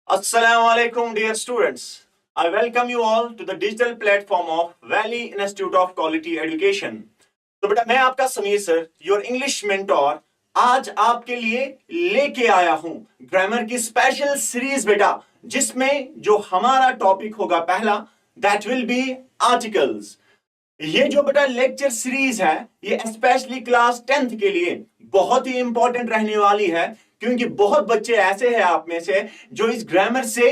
Assalamu alaikum, dear students. I welcome you all to the digital platform of Valley Institute of Quality Education. तो बेटा मैं आपका Sameer sir, your English mentor, आज आपके लिए लेके आया हूं ग्रामर की स्पेशल सीरीज बेटा, जिसमें जो हमारा टॉपिक होगा पहला, दैट विल बी आर्टिकल्स। ये जो बेटा लेक्चर सीरीज है, ये स्पेशली क्लास 10th के लिए बहुत ही इंपॉर्टेंट रहने वाली है, क्योंकि बहुत बच्चे ऐसे हैं आप में से जो इस ग्रामर से,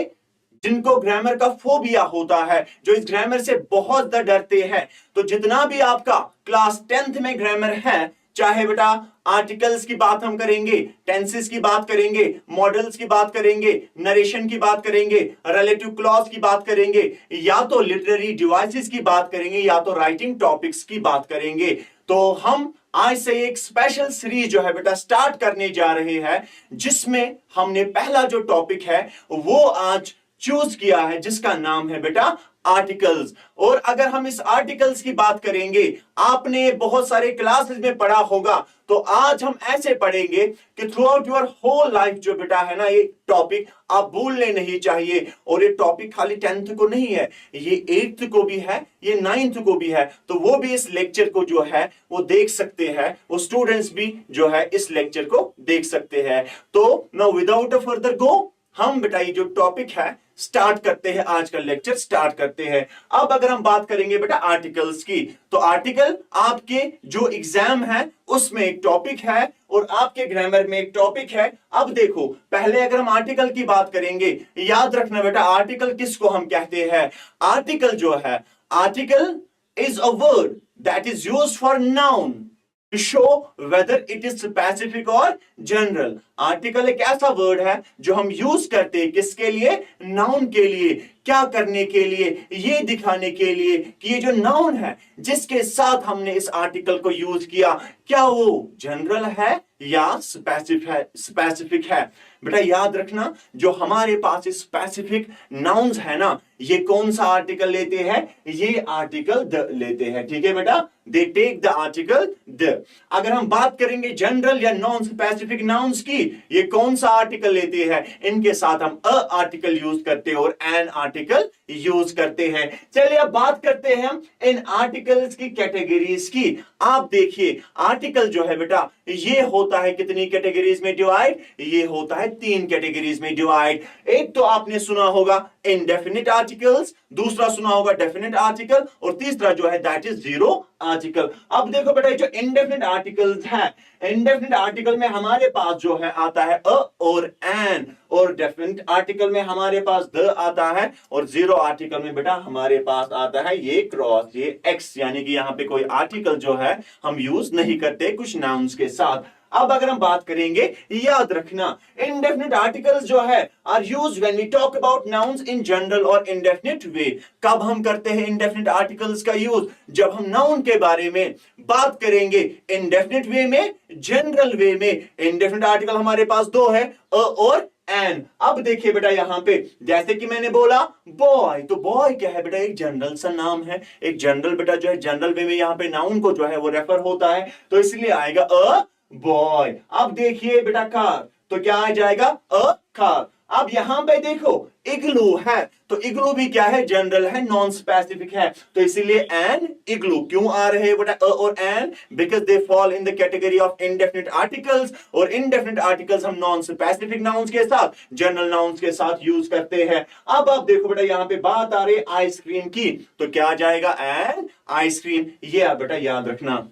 जिनको ग्रामर का फोबिया होता है, जो इस ग्रामर से बहुत डरते हैं। तो जितना भी आपका क्लास 10th में ग्रामर है, चाहे बेटा आर्टिकल्स की बात हम करेंगे, टेंसेस की बात करेंगे, मॉडल्स की बात करेंगे, नरेशन की बात करेंगे, रिलेटिव क्लॉज की बात करेंगे, या तो लिटरेरी डिवाइसेस की बात करेंगे, या तो राइटिंग टॉपिक्स की बात करेंगे। तो हम आज से एक स्पेशल सीरीज जो है बेटा स्टार्ट करने जा रहे हैं, जिसमें हमने पहला जो टॉपिक है वो आज चूज किया है, जिसका नाम है बेटा आर्टिकल्स। और अगर हम इस आर्टिकल्स की बात करेंगे, आपने बहुत सारे क्लासेस में पढ़ा होगा, तो आज हम ऐसे पढ़ेंगे कि throughout your whole life जो बेटा है ना, ये टॉपिक आप भूलने नहीं चाहिए। और ये टॉपिक खाली 10th को नहीं है, ये 8th को भी है, ये 9th को भी है। तो वो भी इस लेक्चर को जो है वो देख सकते हैं, वो स्टूडेंट्स भी जो है इस लेक्चर को देख सकते हैं। तो नाउ विदाउट अ फर्दर गो, हम बेटा ये जो टॉपिक है स्टार्ट करते हैं, आज का लेक्चर स्टार्ट करते हैं। अब अगर हम बात करेंगे बेटा आर्टिकल्स की, तो आर्टिकल आपके जो एग्जाम है उसमें एक टॉपिक है और आपके ग्रामर में एक टॉपिक है। अब देखो, पहले अगर हम आर्टिकल की बात करेंगे, याद रखना बेटा आर्टिकल किसको हम कहते हैं। आर्टिकल जो है, article is a word that is used for noun to show whether it is specific or general। Article एक ऐसा वर्ड है जो हम यूज करते हैं किसके लिए, नाउन के लिए। क्या करने के लिए, ये दिखाने के लिए कि ये जो नाउन है जिसके साथ हमने इस आर्टिकल को यूज किया, क्या वो जनरल है या स्पेसिफिक है। बेटा याद रखना, जो हमारे पास स्पेसिफिक नाउन्स है ना, ये कौन सा आर्टिकल लेते हैं, ये आर्टिकल द लेते हैं। ठीक है बेटा, they take the article the. अगर हम बात करेंगे जनरल या नॉन स्पेसिफिक नाउन्स की, ये कौन सा आर्टिकल लेते हैं, इनके साथ हम अ आर्टिकल यूज करते हैं और एन आर्टिकल यूज करते हैं। चलिए अब बात करते हैं हम इन आर्टिकल्स की कैटेगरीज की। आप देखिए, आर्टिकल जो है बेटा, ये होता है कितनी कैटेगरीज में डिवाइड, ये होता है 3 कैटेगरीज में डिवाइड। एक तो आपने सुना होगा इनडेफिनिट आर्टिकल्स, दूसरा सुना होगा डेफिनिट आर्टिकल, और तीसरा जो है दैट इज जीरो आर्टिकल। अब देखो बेटा, जो इनडेफिनिट आर्टिकल्स है, इनडेफिनिट आर्टिकल में हमारे पास जो है आता है अ और एन, और डेफिनिट आर्टिकल में हमारे पास द आता है, और जीरो आर्टिकल में बेटा हमारे पास आता है ये क्रॉस, ये एक्स, यानी कि यहां पे कोई आर्टिकल जो है हम यूज नहीं करते कुछ नाउन्स के साथ। अब अगर हम बात करेंगे, याद रखना इंडेफिनिट आर्टिकल्स जो है are used when we talk about nouns in general और इंडेफिनिट वे। कब हम करते हैं इंडेफिनिट आर्टिकल्स का यूज, जब हम नाउन के बारे में बात करेंगे इंडेफिनिट वे में, जनरल वे में। इंडेफिनिट आर्टिकल हमारे पास 2 है, अ और एन। अब देखिए बेटा, यहां पे जैसे कि मैंने बोला बॉय, तो बॉय क्या है बेटा, एक जनरल सा नाम है, एक जनरल बेटा जो है जनरल वे में यहां पे नाउन को जो है वो रेफर होता है, तो इसलिए आएगा अ बॉय। अब देखिए बेटा कार, तो क्या आ जाएगा अ कार। अब यहां पे देखो इग्लू है, तो इग्लू भी क्या है, जनरल है, नॉन स्पेसिफिक है, तो इसीलिए एन इग्लू। क्यों आ रहे हैं बेटा अ और an, because they fall in the category of indefinite articles, और इंडेफिनिट आर्टिकल्स हम नॉन स्पेसिफिक नाउन्स के साथ, जनरल नाउन्स के साथ यूज करते हैं। अब आप देखो बेटा, यहां पे बात आ रही है आइसक्रीम की, तो क्या आ जाएगा एन आइसक्रीम। ये आप बेटा याद रखना।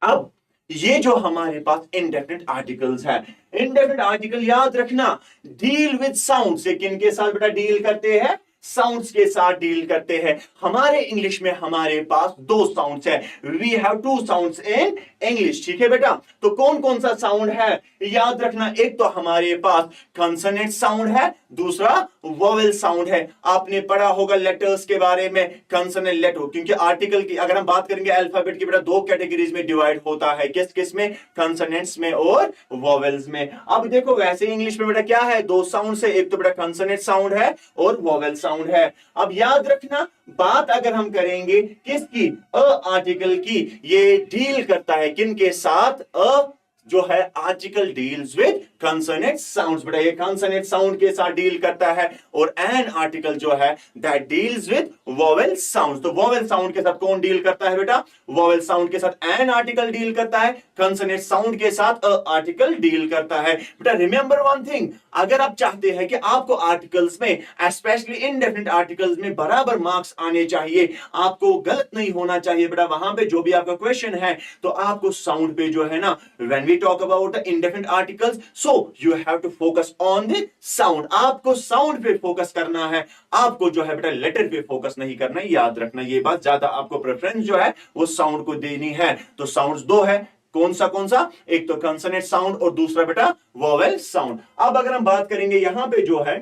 अब ये जो हमारे पास इंडेफिनिट आर्टिकल्स है, इंडेफिनिट आर्टिकल याद रखना डील विद साउंड से, किनके साथ बेटा डील करते हैं, साउंड्स के साथ डील करते हैं। हमारे इंग्लिश में हमारे पास 2 साउंड्स है, we have 2 sounds in English. ठीक है बेटा, तो कौन कौन सा साउंड है, याद रखना, एक तो हमारे पास कंसोनेंट साउंड है, दूसरा वोवेल साउंड है। आपने पढ़ा होगा लेटर्स के बारे में, कंसोनेंट लेटर, क्योंकि आर्टिकल की अगर हम बात करेंगे अल्फाबेट की बेटा 2 कैटेगरीज में डिवाइड होता है, किस किस में, कंसोनेंट्स में और वोवेल्स में। अब देखो वैसे इंग्लिश में बेटा क्या है, 2 साउंड है, एक तो बेटा कंसोनेंट साउंड है और वोवेल साउंड है। अब याद रखना, बात अगर हम करेंगे किसकी, अ आर्टिकल की, ये डील करता है किन के साथ, अ जो है article deals with consonant sounds. बेटा ये कंसोनेंट साउंड के साथ डील करता है। और एन आर्टिकल जो है that deals with vowel sounds. तो वोवेल साउंड के साथ कौन डील करता है बेटा? वोवेल साउंड के साथ एन आर्टिकल डील करता है, कंसोनेंट साउंड के साथ अ आर्टिकल डील करता है। बेटा रिमेंबर वन थिंग, अगर आप चाहते हैं कि आपको आर्टिकल्स में, स्पेशली इंडेफिनिट आर्टिकल्स में बराबर मार्क्स आने चाहिए, आपको गलत नहीं होना चाहिए बेटा, वहां पे जो भी आपका क्वेश्चन है तो आपको साउंड पे जो है ना, when we talk about the indefinite articles, so you have to focus on the sound. आपको साउंड पे फोकस करना है, आपको जो है बेटा लेटर पे फोकस नहीं करना है। याद रखना ये बात, ज्यादा आपको प्रेफरेंस जो है वो साउंड को देनी है। तो साउंड्स दो है, कौन सा? एक तो कंसोनेंट साउंड और दूसरा बेटा वोवेल साउंड। अब अगर हम बात करेंगे यहां पे जो है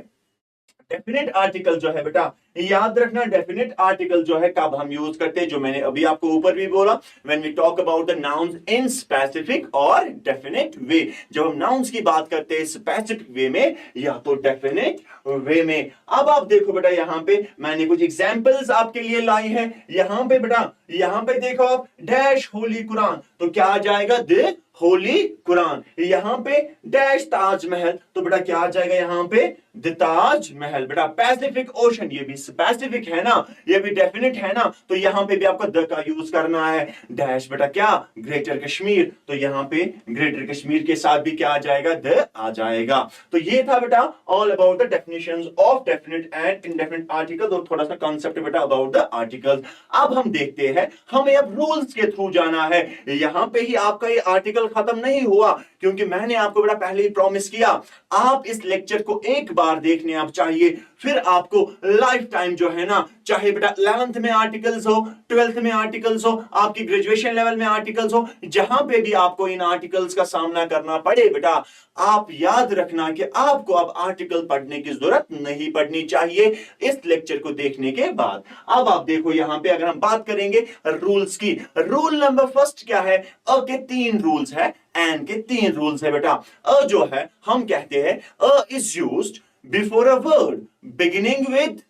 डेफिनेट आर्टिकल जो है बेटा, याद रखना डेफिनेट आर्टिकल जो है कब हम यूज करते हैं, जो मैंने अभी आपको ऊपर भी बोला, when we talk about the nouns in specific और डेफिनेट वे। जब हम नाउन्स की बात करते हैं स्पेसिफिक वे में या तो डेफिनेट वे में। अब आप देखो बेटा, यहां पे मैंने कुछ एग्जांपल्स आपके लिए लाई हैं। यहां पे बेटा, यहां पे देखो आप, डैश होली कुरान, तो क्या आ जाएगा? द होली कुरान। यहां पे डैश ताजमहल, तो बेटा क्या आ जाएगा यहां पे? द ताजमहल। बेटा पैसिफिक ओशन, ये भी स्पेसिफिक है ना, ये भी डेफिनेट है ना, तो यहां पे भी आपको द का यूज करना है। डैश बेटा क्या? ग्रेटर कश्मीर, तो यहां पे ग्रेटर कश्मीर के साथ भी क्या आ जाएगा? द आ जाएगा। तो ये था बेटा all about the definitions of definite and indefinite articles, और थोड़ा सा कांसेप्ट बेटा अबाउट द आर्टिकल्स। अब हम देखते हैं, हमें अब रूल्स के थ्रू जाना है। यहां पे ही आपका ये आर्टिकल खत्म नहीं हुआ, क्योंकि मैंने आपको बेटा पहले ही प्रॉमिस किया, आप इस लेक्चर को एक बार देखने आप चाहिए, फिर आपको लाइफ टाइम जो है ना, चाहे बेटा 11th में आर्टिकल्स हो, 12th में आर्टिकल्स हो, आपकी ग्रेजुएशन लेवल में आर्टिकल्स हो, जहां पे भी आपको इन आर्टिकल्स का सामना करना पड़े बेटा, आप याद रखना कि आपको अब आर्टिकल पढ़ने की जरूरत नहीं पड़नी चाहिए इस लेक्चर को देखने के बाद। अब आप देखो यहां पे अगर हम बात करेंगे रूल्स की, रूल नंबर फर्स्ट क्या है? अ के 3 रूल्स है, एन के 3 रूल्स है बेटा। अ जो है हम कहते हैं a is used before a word beginning with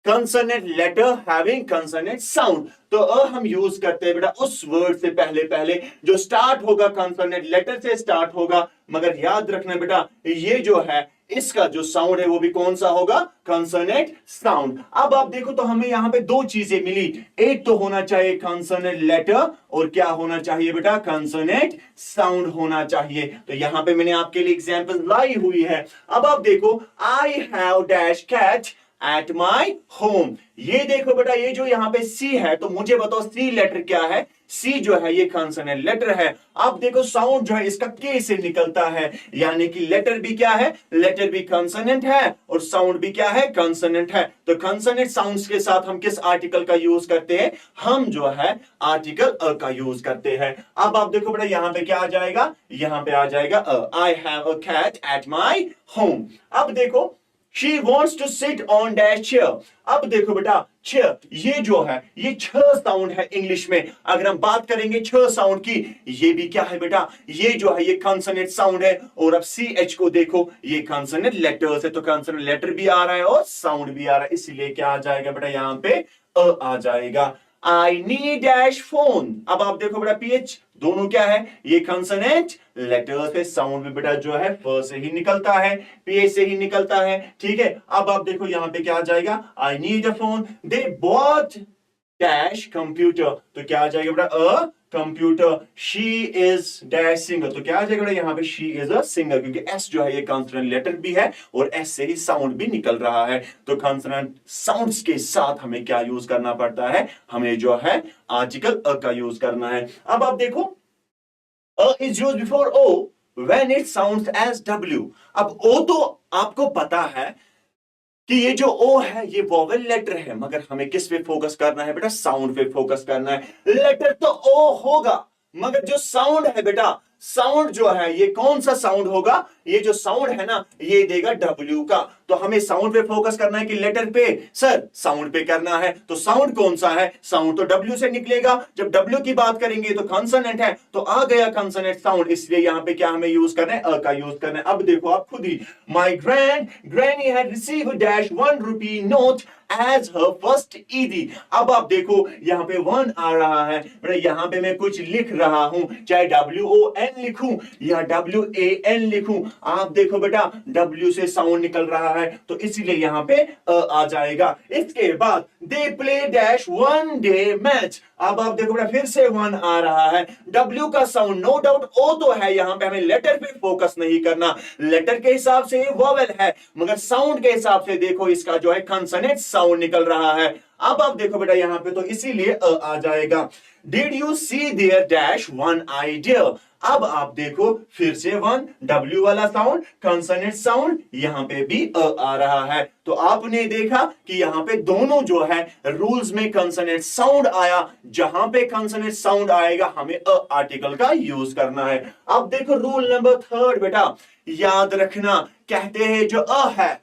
consonant letter having consonant sound. तो अ हम यूज करते हैं बेटा उस वर्ड से पहले जो स्टार्ट होगा कंसोनेंट लेटर से स्टार्ट होगा, मगर याद रखना बेटा ये जो है इसका जो साउंड है वो भी कौन सा होगा? Consonant sound. अब आप देखो तो हमें यहां पे 2 चीजें मिली, एक तो होना चाहिए कंसोनेंट लेटर और क्या होना चाहिए बेटा? कंसोनेंट साउंड होना चाहिए। तो यहां पे मैंने आपके लिए एग्जांपल लाई हुई है। अब आप देखो, I have dash cat at my home. ये देखो बेटा, ये जो यहां पे सी है, तो मुझे बताओ सी लेटर क्या है? सी जो है ये कंसोनेंट लेटर है। अब देखो साउंड जो है इसका के से निकलता है, यानी कि लेटर भी क्या है? लेटर भी कंसोनेंट है और साउंड भी क्या है? कंसोनेंट है। तो कंसोनेंट साउंड्स के साथ हम किस आर्टिकल का यूज करते हैं? हम जो है आर्टिकल अ का यूज करते हैं। अब आप देखो बेटा यहां पे क्या आ जाएगा? यहां पे आ जाएगा a. I have a cat at my home. अब देखो, She wants to sit on dash chair। अब देखो बेटा, chair ये जो है ये 6 साउंड है इंग्लिश में। अगर हम बात करेंगे 6 साउंड की, ये भी क्या है बेटा? ये जो है ये कंसोनेंट साउंड है। और अब CH को देखो, ये कंसोनेंट लेटर्स है, तो कंसोनेंट लेटर भी आ रहा है और साउंड भी आ रहा है, इसीलिए क्या आ जाएगा बेटा? यहां पे अ आ जाएगा। I need dash phone। अब आप देखो बेटा PH दोनों क्या है? ये कंसोनेंट लेटर्स है, साउंड भी बेटा जो है फ से ही निकलता है, PH से ही निकलता है, ठीक है। अब आप देखो यहां पे क्या आ जाएगा? I need a phone। They bought dash computer, तो क्या आ जाएगा बेटा? A computer. She is dash singer, तो क्या आ जाएगा यहां पे? शी इज अ सिंगर, क्योंकि एस जो है ये कंसोनेंट लेटर भी है और एस से ही साउंड भी निकल रहा है। तो कंसोनेंट साउंड्स के साथ हमें क्या यूज करना पड़ता है? हमें जो है आर्टिकल अ का यूज करना है। अब आप देखो, a is used before O when it sounds as W. अब ओ तो आपको पता है कि ये जो ओ है ये वोवेल लेटर है, मगर हमें किस पे फोकस करना है बेटा? साउंड पे फोकस करना है। लेटर तो ओ होगा, मगर जो साउंड है बेटा, साउंड जो है ये कौन सा साउंड होगा? ये जो साउंड है ना ये देगा डब्ल्यू का। तो हमें साउंड पे फोकस करना है कि लेटर पे? सर साउंड पे करना है। तो साउंड कौन सा है? साउंड तो डब्ल्यू से निकलेगा। जब डब्ल्यू की बात करेंगे तो कंसोनेंट है, तो आ गया कंसोनेंट साउंड, इसलिए यहां पे क्या हमें यूज करना है? अ का यूज करना है। अब देखो आप खुद ही, my granny had received dash 1 rupee note as her first ईदी। अब आप देखो यहां पे 1 आ रहा है, यहां पे मैं कुछ लिख रहा हूं, चाहे WON एन लिखूं या WAN लिखूं, आप देखो बेटा W से साउंड निकल रहा है तो इसीलिए यहां पे आ जाएगा। इसके बाद they play dash one day match, अब आप देखो बेटा फिर से वन आ रहा है। W का साउंड नो डाउट O तो है, यहां पे हमें लेटर पे फोकस नहीं करना, लेटर के हिसाब से वोवेल है मगर साउंड के हिसाब से देखो इसका जो है कंसोनेंट साउंड निकल रहा है। अब आप देखो बेटा यहां पे तो इसीलिए आ जाएगा। Did you see there dash one idea, अब आप देखो फिर से वन, W वाला साउंड, कंसोनेंट साउंड, यहां पे भी आ रहा है। तो आपने देखा कि यहां पे दोनों जो है रूल्स में कंसोनेंट साउंड आया, जहां पे कंसोनेंट साउंड आएगा हमें आर्टिकल का यूज करना है। अब देखो रूल नंबर थर्ड बेटा, याद रखना, कहते हैं जो है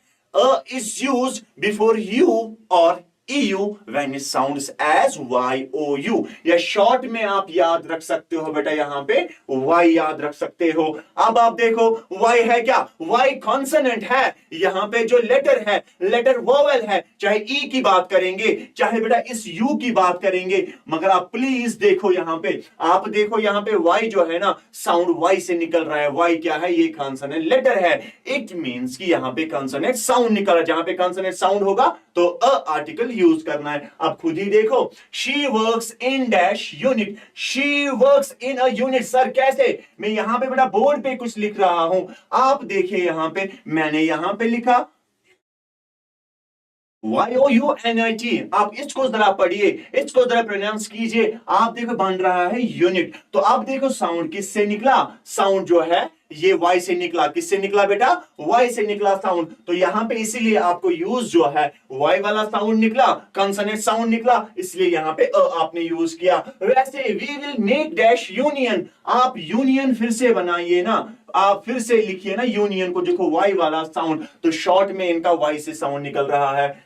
is used before you or EU when it sounds as YOU, या शॉर्ट में आप याद रख सकते हो बेटा यहां पे Y याद रख सकते हो। अब आप देखो Y है क्या, Y कॉन्सोनेंट है, यहां पे जो लेटर है लेटर वोवेल है, चाहे E की बात करेंगे चाहे बेटा इस U की बात करेंगे, मगर आप प्लीज देखो यहां पे, आप देखो यहां पे Y जो है ना साउंड Y से निकल रहा है। Y क्या है, ये कॉन्सोनेंट लेटर है, इट मींस कि यहां पे कॉन्सोनेंट साउंड निकल रहा है, जहां पे कॉन्सोनेंट साउंड होगा तो आर्टिकल यूज करना है। अब खुद ही देखो, she works in dash unit, she works in a unit, sir कैसे, मैं यहां पे बेटा बोर्ड पे कुछ लिख रहा हूं, आप देखिए यहां पे मैंने यहां पे लिखा YOUNIT, आप इसको जरा पढ़िए, इसको जरा प्रोनाउंस कीजिए, आप देखो बन रहा है यूनिट। तो आप देखो साउंड किससे निकला, साउंड जो है ये Y से निकला, किससे निकला बेटा, Y से निकला साउंड, तो यहां पे इसीलिए आपको यूज जो है Y वाला साउंड निकला, कंसोनेंट साउंड निकला, इसलिए यहां पे आपने यूज किया। वैसे we will make dash union, आप यूनियन फिर से बनाइए ना, आप फिर से लिखिए ना यूनियन को, देखो Y वाला साउंड, तो शॉर्ट में इनका Y से साउंड निकल रहा है।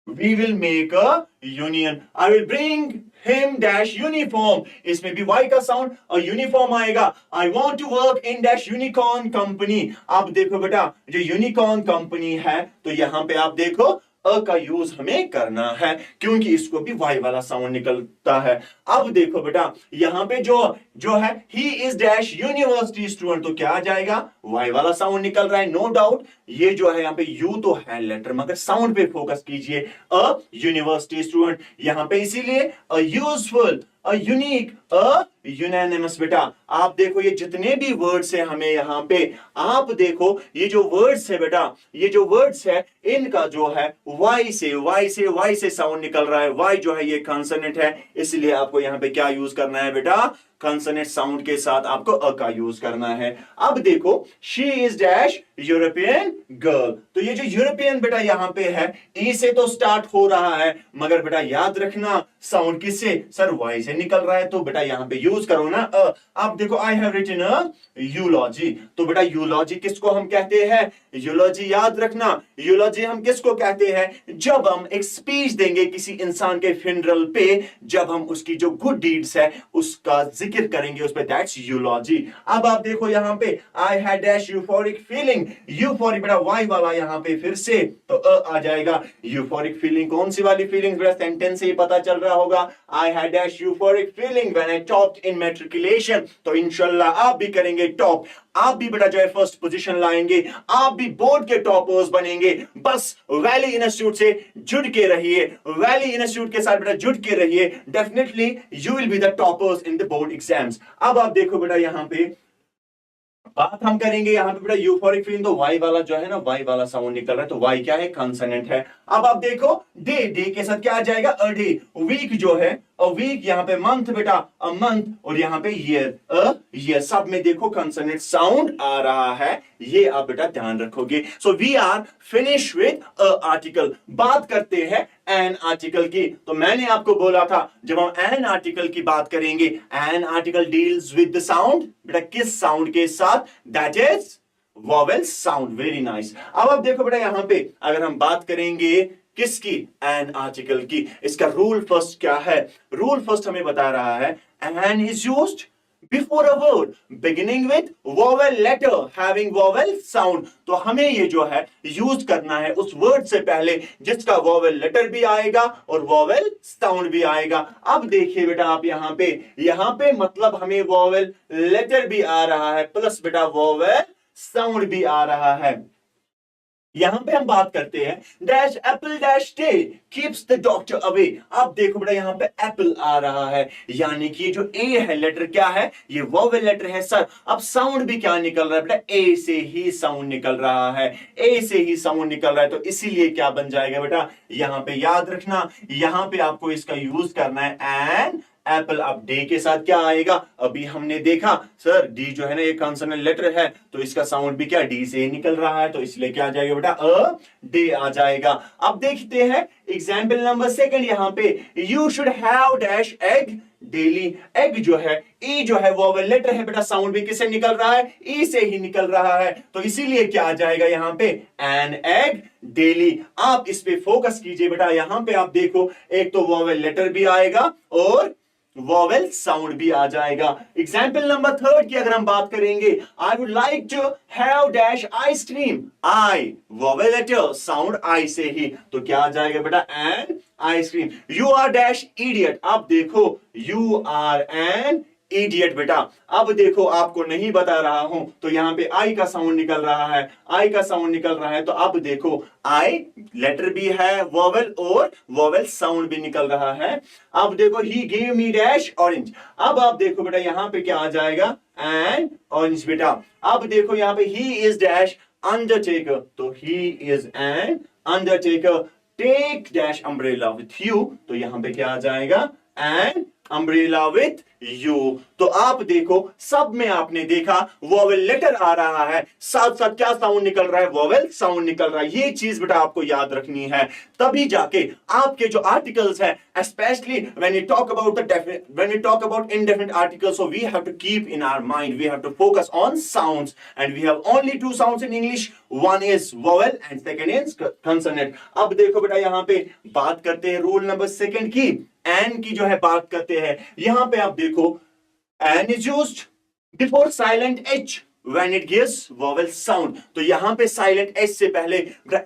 We will make a union. I will bring him dash uniform, इसमें भी Y का साउंड और यूनिफॉर्म आएगा। I want to work in dash unicorn company, अब देखो बेटा जो यूनिकॉर्न कंपनी है तो यहां पे आप देखो का यूज हमें करना है क्योंकि इसको भी Y वाला साउंड निकलता है। अब देखो बेटा यहां पे जो है ही इज डैश यूनिवर्सिटी स्टूडेंट, तो क्या आ जाएगा, Y वाला साउंड निकल रहा है, नो डाउट। ये जो है यहां पे U तो है लेटर मगर साउंड पे फोकस कीजिए, अ यूनिवर्सिटी स्टूडेंट, यहां पे इसीलिए a useful, a unique, a unanimous. बेटा आप देखो ये जितने भी वर्ड्स है हमें यहां पे, आप देखो ये जो वर्ड्स है बेटा, ये जो वर्ड्स है इनका जो है Y से साउंड निकल रहा है। Y जो है ये कंसोनेंट है, इसलिए आपको यहां पे क्या यूज करना है बेटा, कंसोनेंट साउंड के साथ आपको अ का यूज करना है। अब देखो she is dash European girl, तो ये जो यूरोपियन बेटा यहां पे है ई से तो स्टार्ट हो रहा है मगर बेटा याद रखना साउंड किससे, सर Y से निकल रहा है, तो बेटा यहां पे यूज करो ना अब देखो आई हैव रिटन अ यूलॉजी, तो बेटा यूलॉजी किसको हम कहते हैं, यूलॉजी याद रखना, यूलॉजी हम किसको कहते हैं, जब हम एक स्पीच देंगे किसी इंसान के फ्यूनरल पे, जब हम उसकी जो गुड डीड्स है उसका जिक्र करेंगे उस पे, दैट्स यूलॉजी। अब आप देखो यहां पे I had dash euphoric feeling, euphoric बेटा Y वाला यहां पे फिर से तो आ जाएगा। यूफोरिक फीलिंग कौन सी वाली फीलिंग, बेटा सेंटेंस से ही पता चल रहा होगा, I had dash euphoric feeling when I topped in matriculation, तो इंशाल्लाह आप भी करेंगे टॉप, आप भी बेटा जो है फर्स्ट पोजीशन लाएंगे, आप भी बोर्ड के टॉपर्स बनेंगे। बस वैली इंस्टीट्यूट से जुड़ के रहिए, वैली इंस्टीट्यूट के साथ बेटा जुड़ के रहिए, definitely you will be the toppers in the board exams. अब आप देखो बेटा यहां पे बात हम करेंगे यहां पे बेटा यूफोरिक फीलिंग, तो Y वाला जो है ना Y वाला साउंड निकल रहा है, तो Y क्या है, कंसोनेंट है। अब आप देखो डे, डे के साथ क्या आ जाएगा, अ डे। वीक जो है अ वीक, यहां पे मंथ बेटा अ मंथ, और यहां पे ईयर अ ईयर, सब में देखो कंसोनेंट साउंड आ रहा है, ये आप बेटा ध्यान रखोगे। So we are finish with a article. बात करते हैं एन आर्टिकल की, तो मैंने आपको बोला था जब हम एन आर्टिकल की बात करेंगे, an article deals with the sound, बेटा किस साउंड के साथ, that is vowel sound, very nice. अब आप देखो बेटा यहां पे अगर हम बात करेंगे किसकी, एन आर्टिकल की, इसका रूल फर्स्ट क्या है, रूल फर्स्ट हमें बता रहा है an is used before a word beginning with vowel letter having vowel sound. तो हमें ये जो है यूज करना है उस वर्ड से पहले जिसका वोवेल लेटर भी आएगा और वोवेल साउंड भी आएगा। अब देखिए बेटा आप यहां पे मतलब हमें वोवेल लेटर भी आ रहा है प्लस बेटा वोवेल साउंड भी आ रहा है। यहां पे हम बात करते हैं dash Apple dash day keeps the doctor away. अब देखो बेटा यहां पे एप्पल आ रहा है, यानी कि जो ए है लेटर क्या है, ये वोवेल लेटर है सर। अब साउंड भी क्या निकल रहा है बेटा, ए से ही साउंड निकल रहा है, ए से ही साउंड निकल रहा है। तो इसीलिए क्या बन जाएगा बेटा, यहां पे याद रखना, यहां पे आपको इसका यूज करना है एन एप्पल। अब डे के साथ क्या आएगा, अभी हमने देखा सर डी जो है ना ये कॉन्सोनेंट लेटर है तो इसका साउंड भी क्या डी से निकल रहा है, तो इसलिए क्या आ जाएगा बेटा अ डे आ जाएगा। अब देखते हैं एग्जाम्पल नंबर सेकंड, यहां पे you should have dash egg daily. Egg जो है ई जो है वोवेल लेटर है बेटा, साउंड भी किससे निकल रहा है, ई से ही निकल रहा है। तो इसीलिए क्या आ जाएगा यहां पे एन एग डेली। आप इस पे फोकस कीजिए बेटा, यहां पे आप देखो एक तो वोवेल लेटर भी आएगा और वोवेल साउंड भी आ जाएगा। एग्जाम्पल नंबर थर्ड की अगर हम बात करेंगे, I would like to have dash ice cream. I vowel letter sound I से ही, तो क्या आ जाएगा बेटा an ice cream. You are dash idiot. अब देखो यू आर एन इडियट बेटा। अब देखो आपको नहीं बता रहा हूं तो यहां पे आई का साउंड निकल रहा है, आई का साउंड निकल रहा है। तो अब देखो आई लेटर भी है वोवेल और वोवेल साउंड भी निकल रहा है। अब देखो ही गेव मी डैश ऑरेंज। अब आप देखो बेटा यहां पे क्या आ जाएगा एन ऑरेंज बेटा। अब देखो यहां पे ही इज डैश अंडरटेकर, तो he is an undertaker. Take dash umbrella with you, तो यहां पे क्या आ जाएगा एन अम्ब्रेला विथ यू। तो आप देखो सब में आपने देखा वोवेल लेटर आ रहा है, साथ साथ क्या साउंड निकल रहा है, वोवेल साउंड निकल रहा है। ये चीज बेटा आपको याद रखनी है, तभी जाके आपके जो आर्टिकल्स हैं, specially when you talk about indefinite articles, so we have to keep in our mind, we have to focus on sounds and we have only two sounds in English, one is vowel and second is consonant. अब देखो बेटा यहां पे बात करते हैं rule number second की, an की जो है बात करते हैं। यहां पे आप देखो an is used before silent H when it gives vowel sound. तो यहां पे साइलेंट एच से पहले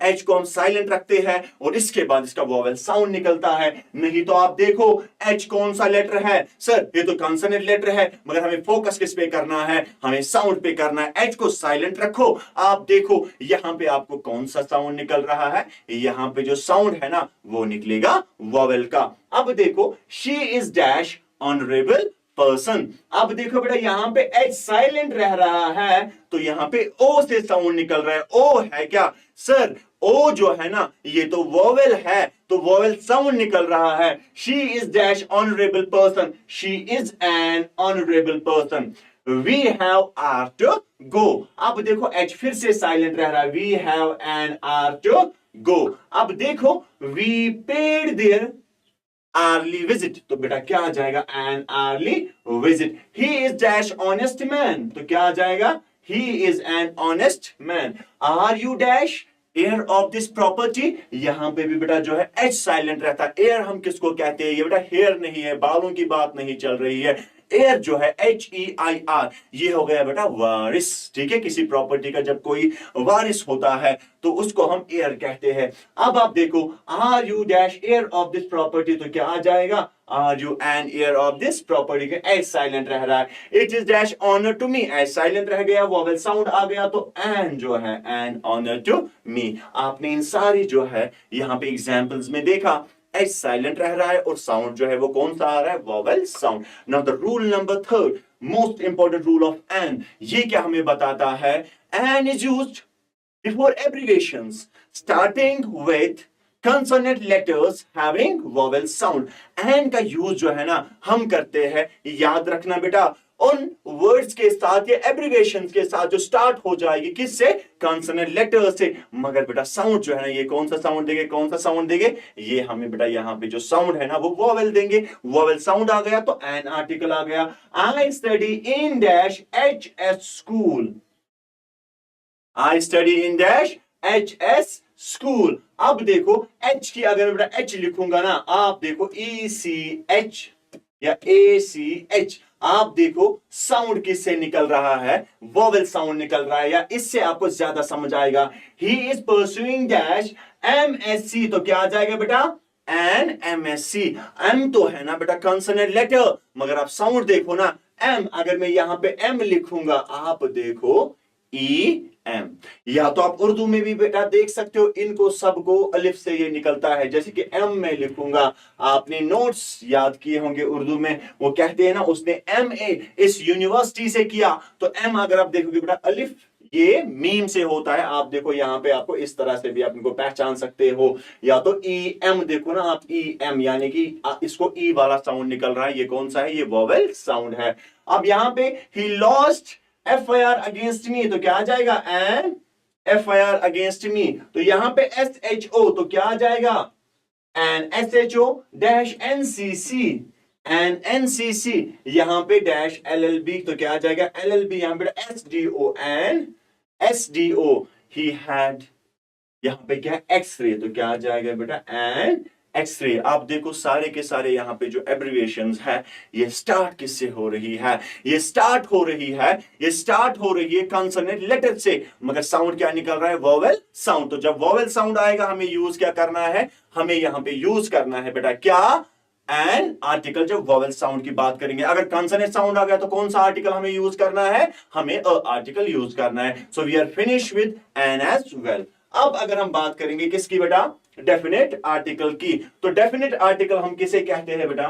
एच को हम साइलेंट रखते हैं और इसके बाद इसका वोवेल साउंड निकलता है। नहीं तो आप देखो एच कौन सा लेटर है सर, ये तो कॉन्सोनेंट लेटर है, मगर हमें फोकस किस पे करना है, हमें साउंड पे करना है। एच को साइलेंट रखो। आप देखो यहां पे आपको कौन सा साउंड निकल रहा है, यहां पे जो साउंड है ना वो निकलेगा वोवेल का। अब देखो she is dash honourable person. अब देखो बेटा यहां पे एच साइलेंट रह रहा है तो यहां पे ओ से साउंड निकल रहा है। ओ है क्या सर, ओ जो है ना ये तो वोवेल है, तो वोवेल साउंड निकल रहा है। She is dash honourable person, she is an honourable person. We have hour to go. अब देखो एच फिर से साइलेंट रह रहा है, we have an hour to go. अब देखो we paid their early visit, तो बेटा क्या आ जाएगा an early visit. He is dash honest man, तो क्या आ जाएगा he is an honest man. Are you dash heir of this property. यहां पे भी बेटा जो है एच साइलेंट रहता है। एयर हम किसको कहते हैं, ये बेटा हेयर नहीं है, बालों की बात नहीं चल रही है। एयर जो है HEIR, ये हो गया बेटा वारिस। ठीक है, किसी प्रॉपर्टी का जब कोई वारिस होता है तो उसको हम एयर कहते हैं। अब आप देखो are you dash heir of this property, तो क्या आ जाएगा are you an heir of this property के एच साइलेंट रह रहा है। It is dash honour to me, H silent रह गया, वोवेल साउंड आ गया तो एन जो है एन ऑनर टू मी। आपने इन सारी जो है यहां पे एग्जांपल्स में देखा एच साइलेंट रह रहा है और साउंड जो है वो कौन सा आ रहा है, vowel sound. Now the rule number third, most important rule of an, ये क्या हमें बताता है, an is used before abbreviations starting with consonant letters having vowel sound। An का यूज जो है ना हम करते हैं, याद रखना बेटा, उन वर्ड्स के साथ या एब्रिविएशंस के साथ जो स्टार्ट हो जाएगी किससे, कॉन्सोनेंट लेटर से। मगर बेटा साउंड जो है ना ये कौन सा साउंड देंगे, कौन सा साउंड देंगे, ये हमें बेटा यहाँ पे जो साउंड है ना वो वोवेल देंगे। वोवेल साउंड आ गया तो एन आर्टिकल आ गया। I study in dash HS school, I study in dash HS school. अब देखो H की अगर बेटा H लिखूंगा ना, आप देखो ECH या ACH। आप देखो साउंड किससे निकल रहा है, वोवेल साउंड निकल रहा है, या इससे आपको ज्यादा समझ आएगा। He is pursuing dash MSc, तो क्या आ जाएगा बेटा, एन MSc। एम तो है ना बेटा कंसोनेंट लेटर, मगर आप साउंड देखो ना, एम, अगर मैं यहां पे एम लिखूंगा, आप देखो EM। या तो आप उर्दू में भी बेटा देख सकते हो, इनको सबको अलिफ से ये निकलता है, जैसे कि एम में लिखूंगा, आपने नोट्स याद किए होंगे उर्दू में, वो कहते हैं ना उसने MA इस यूनिवर्सिटी से किया, तो एम अगर आप देखोगे बेटा अलिफ ये मीम से होता है, आप देखो यहां पे आपको इस तरह से भी आप इनको पहचान सकते हो, या तो EM देखो ना आप, EM यानी कि इसको ई वाला साउंड निकल रहा है, ये कौन सा है, ये वोवेल साउंड है। अब यहां पे he lost FIR against me, तो क्या आ जाएगा, एन FIR अगेंस्ट मी, तो यहां पे SHO, तो क्या आ जाएगा, an SHO dash NCC, an NCC, यहां पे डैश LLB, तो क्या आ जाएगा LLB, यहां पे SDO an SDO, he had, यहां पे क्या एक्सरे, तो क्या आ जाएगा बेटा एन एक्सरे। आप देखो सारे के सारे यहां पे जो एब्रिविएशंस है, ये स्टार्ट किससे हो रही है, ये स्टार्ट हो रही है कॉन्सोनेंट लेटर से, मगर साउंड क्या निकल रहा है, वोवेल साउंड। तो जब वोवेल साउंड आएगा हमें यूज क्या करना है, हमें यहां पे यूज करना है बेटा क्या, एन आर्टिकल। जब वोवेल साउंड की बात करेंगे, अगर कॉन्सोनेंट साउंड आ गया तो कौन सा आर्टिकल हमें यूज करना है, हमें अ आर्टिकल यूज करना है। So we are finish with an as well. अब अगर हम बात करेंगे किसकी बेटा, डेफिनेट आर्टिकल की, तो डेफिनेट आर्टिकल हम किसे कहते हैं बेटा,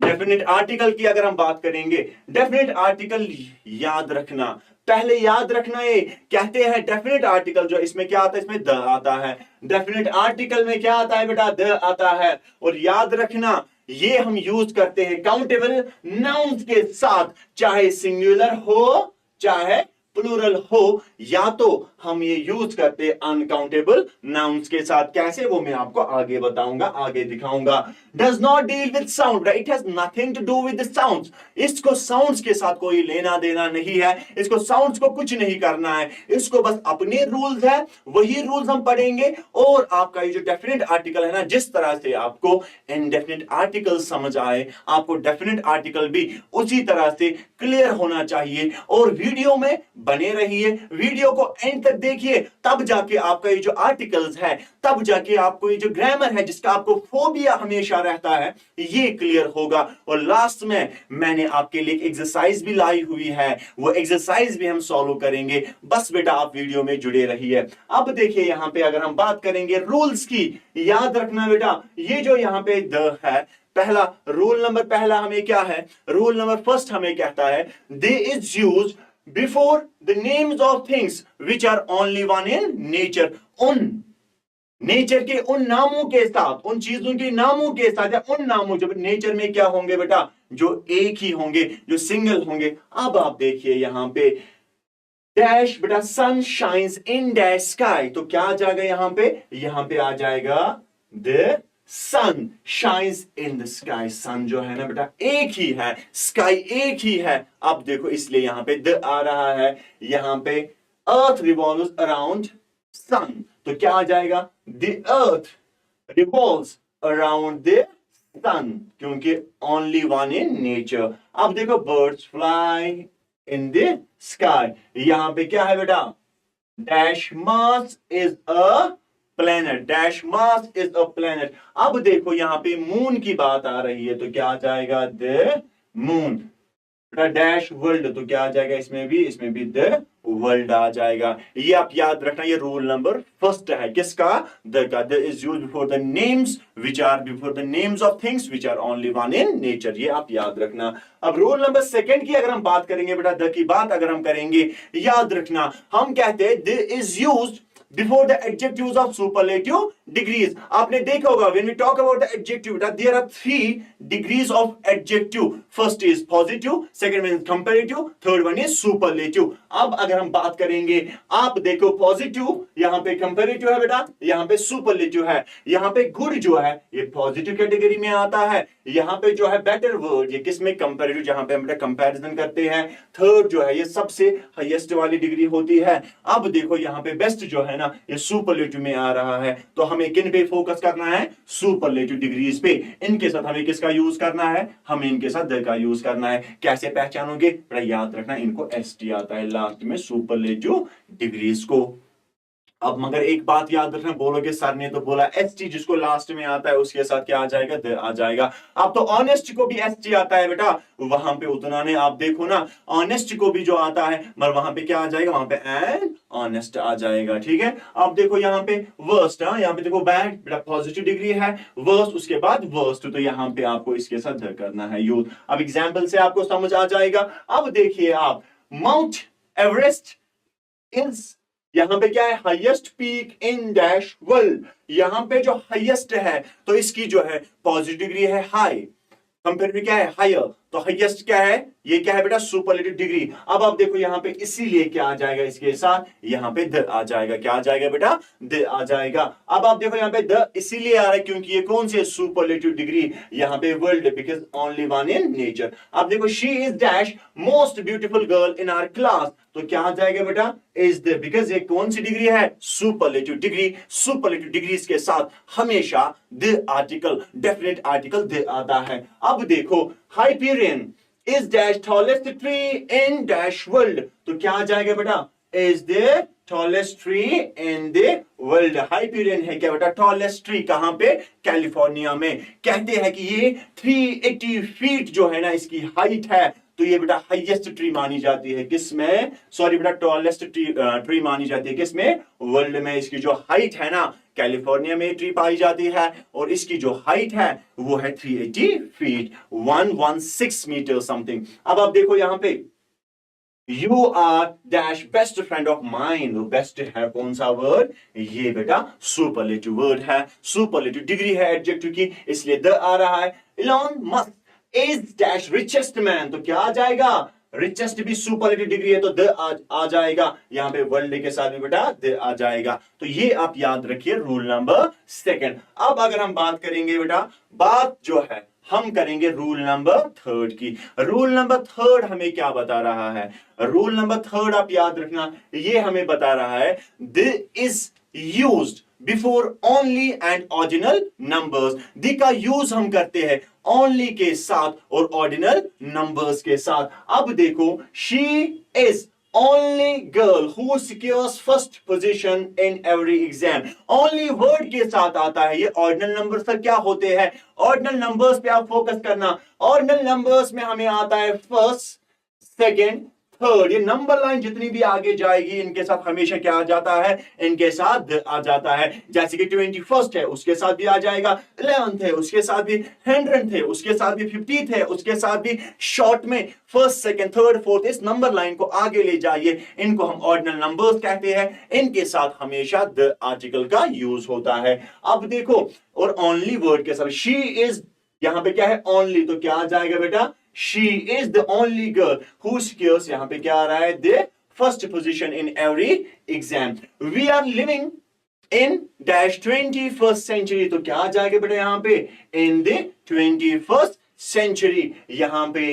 डेफिनेट आर्टिकल की अगर हम बात करेंगे, डेफिनेट आर्टिकल याद रखना, पहले याद रखना, ये कहते हैं डेफिनेट आर्टिकल जो इसमें क्या आता है, इसमें द आता है, डेफिनेट आर्टिकल में क्या आता है बेटा, द आता है। और याद रखना ये हम यूज करते हैं काउंटेबल नाउन्स के साथ, चाहे सिंगुलर हो चाहे प्लूरल हो, या तो हम ये यूज करते हैं अनकाउंटेबल नाउन्स के साथ। कैसे, वो मैं आपको आगे बताऊंगा, आगे दिखाऊंगा। Does not deal with sound, it has nothing to do with sounds, इसको साउंड्स के साथ कोई लेना देना नहीं है, इसको साउंड्स को कुछ नहीं करना है, इसको बस अपने रूल्स है, वही रूल्स हम पढ़ेंगे। और आपका ये जो डेफिनेट आर्टिकल है ना, जिस तरह से आपको इनडेफिनेट आर्टिकल समझ आए, आपको डेफिनेट आर्टिकल भी उसी तरह से क्लियर होना चाहिए। और वीडियो में बने रहिए, वीडियो को एंड तक देखिए, तब जाके आपका ये जो आर्टिकल्स है, तब जाके आपको ये जो ग्रामर है जिसका आपको फोबिया हमेशा रहता है, ये क्लियर होगा। और लास्ट में मैंने आपके लिए एक्सरसाइज भी लाई हुई है, वो एक्सरसाइज भी हम सॉल्व करेंगे, बस बेटा आप वीडियो में जुड़े रहिए। अब देखिए यहां पे अगर हम बात करेंगे रूल्स की, याद रखना बेटा, ये जो यहां पे द है, पहला रूल नंबर पहला हमें क्या है, रूल नंबर फर्स्ट हमें कहता है, the is use before the names of things which are only one in nature, उन नेचर के उन नामों के साथ, उन चीजों के नामों के साथ, या उन नामों जो नेचर में क्या होंगे बेटा, जो एक ही होंगे, जो सिंगल होंगे। अब आप देखिए यहां पे डैश बेटा, sun shines in dash sky, तो क्या आ जाएगा यहां पे आ जाएगा the sun shines in the sky. Sun जो है ना बेटा एक ही है, स्काई एक ही है। अब देखो इसलिए यहां पे द आ रहा है, यहां पे अर्थ रिवॉल्व्स अराउंड सन, तो क्या आ जाएगा, the earth revolves around the sun, क्योंकि ओनली वन इन नेचर। अब देखो birds fly in the sky, यहां पे क्या है बेटा, dash Mars is a planet, dash Mars is a planet. अब देखो यहां पे मून की बात आ रही है, तो क्या आ जाएगा, द मून। डैश वर्ल्ड, तो क्या आ जाएगा, इसमें भी द वर्ल्ड आ जाएगा। ये आप याद रखना, ये रूल नंबर फर्स्ट है किसका, द का। The is used before the names which are before the names of things which are only one in nature, ये आप याद रखना। अब रूल नंबर सेकंड की अगर हम बात करेंगे बेटा, द की बात अगर हम करेंगे, याद रखना हम कहते हैं the is used before the adjectives of superlative degrees। आपने देखा होगा when we talk about the adjective, there are 3 degrees of adjective, first is positive, second one is comparative, third one is superlative। अब अगर हम बात करेंगे, आप देखो पॉजिटिव, यहां पे कंपैरेटिव है बेटा, यहां पे सुपरलेटिव है। यहां पे गुड जो है ये पॉजिटिव कैटेगरी में आता है, यहां पे जो है बेटर वर्ड, ये किसमें, कंपैरेटिव, जहां पे हम कंपैरिजन करते हैं। थर्ड जो है ये सबसे हाईएस्ट वाली डिग्री होती है। अब देखो यहां पे बेस्ट जो है ना, ये सुपरलेटिव में आ रहा है, तो हमें हमें किन पे फोकस करना है, सुपरलेटिव डिग्रीज पे। इनके साथ हमें किसका यूज करना है, हमें इनके साथ द का यूज करना है। कैसे पहचानोगे, बड़ा याद रखना, इनको एसटी आता है लास्ट में सुपरलेटिव डिग्रीज को। अब मगर एक बात याद रखना, बोलोगे सर ने तो बोला एसटी जिसको लास्ट में आता है उसके साथ क्या आ जाएगा, द आ जाएगा। अब तो ऑनेस्ट को भी एसटी आता है बेटा, वहां पे उतना नहीं, आप देखो ना ऑनेस्ट को भी जो आता है मगर वहां पे क्या आ जाएगा, वहां पे एंड ऑनेस्ट आ जाएगा। ठीक है, अब देखो यहाँ पे वर्स्ट, यहाँ पे देखो बैड, बेटा पॉजिटिव डिग्री है, वर्स्ट उसके बाद वर्स्ट, तो यहाँ पे आपको इसके साथ द करना है यूज। अब एग्जाम्पल से आपको समझ आ जाएगा। अब देखिए आप, माउंट एवरेस्ट इज, यहां पे क्या है, highest peak in dash world. यहां पे जो हाईएस्ट है तो इसकी जो है पॉजिटिव डिग्री है हाई, कंपेयर में क्या है हायर, तो हाईएस्ट क्या है, ये क्या है बेटा, सुपरलेटिव डिग्री। अब आप देखो यहां पे इसीलिए क्या आ जाएगा इसके साथ, यहां पे द आ जाएगा। क्या आ जाएगा बेटा, द आ जाएगा। अब आप देखो यहां पे द इसीलिए आ रहा है क्योंकि ये कौन सी सुपरलेटिव डिग्री, यहां पे world, because only one in nature. अब देखो she is dash most beautiful girl in our class, तो क्या आ जाएगा बेटा, इज द, बिकॉज ये कौन सी डिग्री है, सुपरलेटिव डिग्री। सुपरलेटिव डिग्रीज के साथ हमेशा the article, definite article the आता है। अब देखो Hyperion is dash tallest tree in dash world, तो क्या आ जाएगा बेटा, is the tallest tree in the world. Hyperion है क्या बेटा, टॉलेस्ट ट्री, कहां पे, कैलिफोर्निया में। कहते हैं कि ये 380 फीट जो है ना इसकी हाइट है, तो ये बेटा हाईएस्ट ट्री मानी जाती है किसमें, सॉरी बेटा टॉलेस्ट ट्री मानी जाती है किसमें, वर्ल्ड में। इसकी जो हाइट है ना, कैलिफोर्निया में ट्री पाई जाती है और इसकी जो हाइट है वो है 380 फीट, 116 मीटर समथिंग। अब आप देखो यहां पे, you are dash best friend of mine, best है कौन सा वर्ड, ये बेटा सुपरलेटिव वर्ड है, सुपरलेटिव डिग्री है एडजेक्टिव की, इसलिए द आ रहा है। Elon Musk is dash richest man, तो क्या आ जाएगा, रिचेस्ट भी सुपरलेटिव डिग्री है तो द आ जाएगा। यहां पे वर्ल्ड के साथ भी बेटा द आ जाएगा। तो ये आप याद रखिए रूल नंबर सेकंड। अब अगर हम बात करेंगे बेटा, बात जो है हम करेंगे रूल नंबर थर्ड की। रूल नंबर थर्ड हमें क्या बता रहा है, रूल नंबर थर्ड आप याद रखना, ये हमें बता रहा है the is used before only and ordinal numbers. The का यूज हम करते हैं ओनली के साथ और ऑर्डिनल नंबर्स के साथ। अब देखो, she is only girl who secures first position in every exam, only word के साथ आता है। ये ऑर्डिनल नंबर्स सर क्या होते हैं, ऑर्डिनल नंबर्स पे आप फोकस करना। ऑर्डिनल नंबर्स में हमें आता है फर्स्ट, सेकंड, थर्ड, ये नंबर लाइन जितनी भी आगे जाएगी इनके साथ हमेशा क्या आ जाता है, इनके साथ आ जाता है। जैसे कि 21st है उसके साथ भी आ जाएगा, 11th है उसके साथ भी, 100th है उसके साथ भी, 50th है उसके साथ भी। शॉर्ट में फर्स्ट, सेकंड, थर्ड, फोर्थ, इस नंबर लाइन को आगे ले जाइए, इनको हम ऑर्डिनल नंबर्स कहते हैं। इनके साथ हमेशा द आर्टिकल का यूज होता है। अब देखो, और ओनली वर्ड के साथ, शी इज, यहां पे क्या है ओनली, तो क्या आ जाएगा बेटा, she is the only girl who secures, यहां पे क्या आ रहा है, the first position in every exam. We are living in dash 21st century, तो क्या आ जाएगा बेटा यहां पे, in the 21st century। यहां पे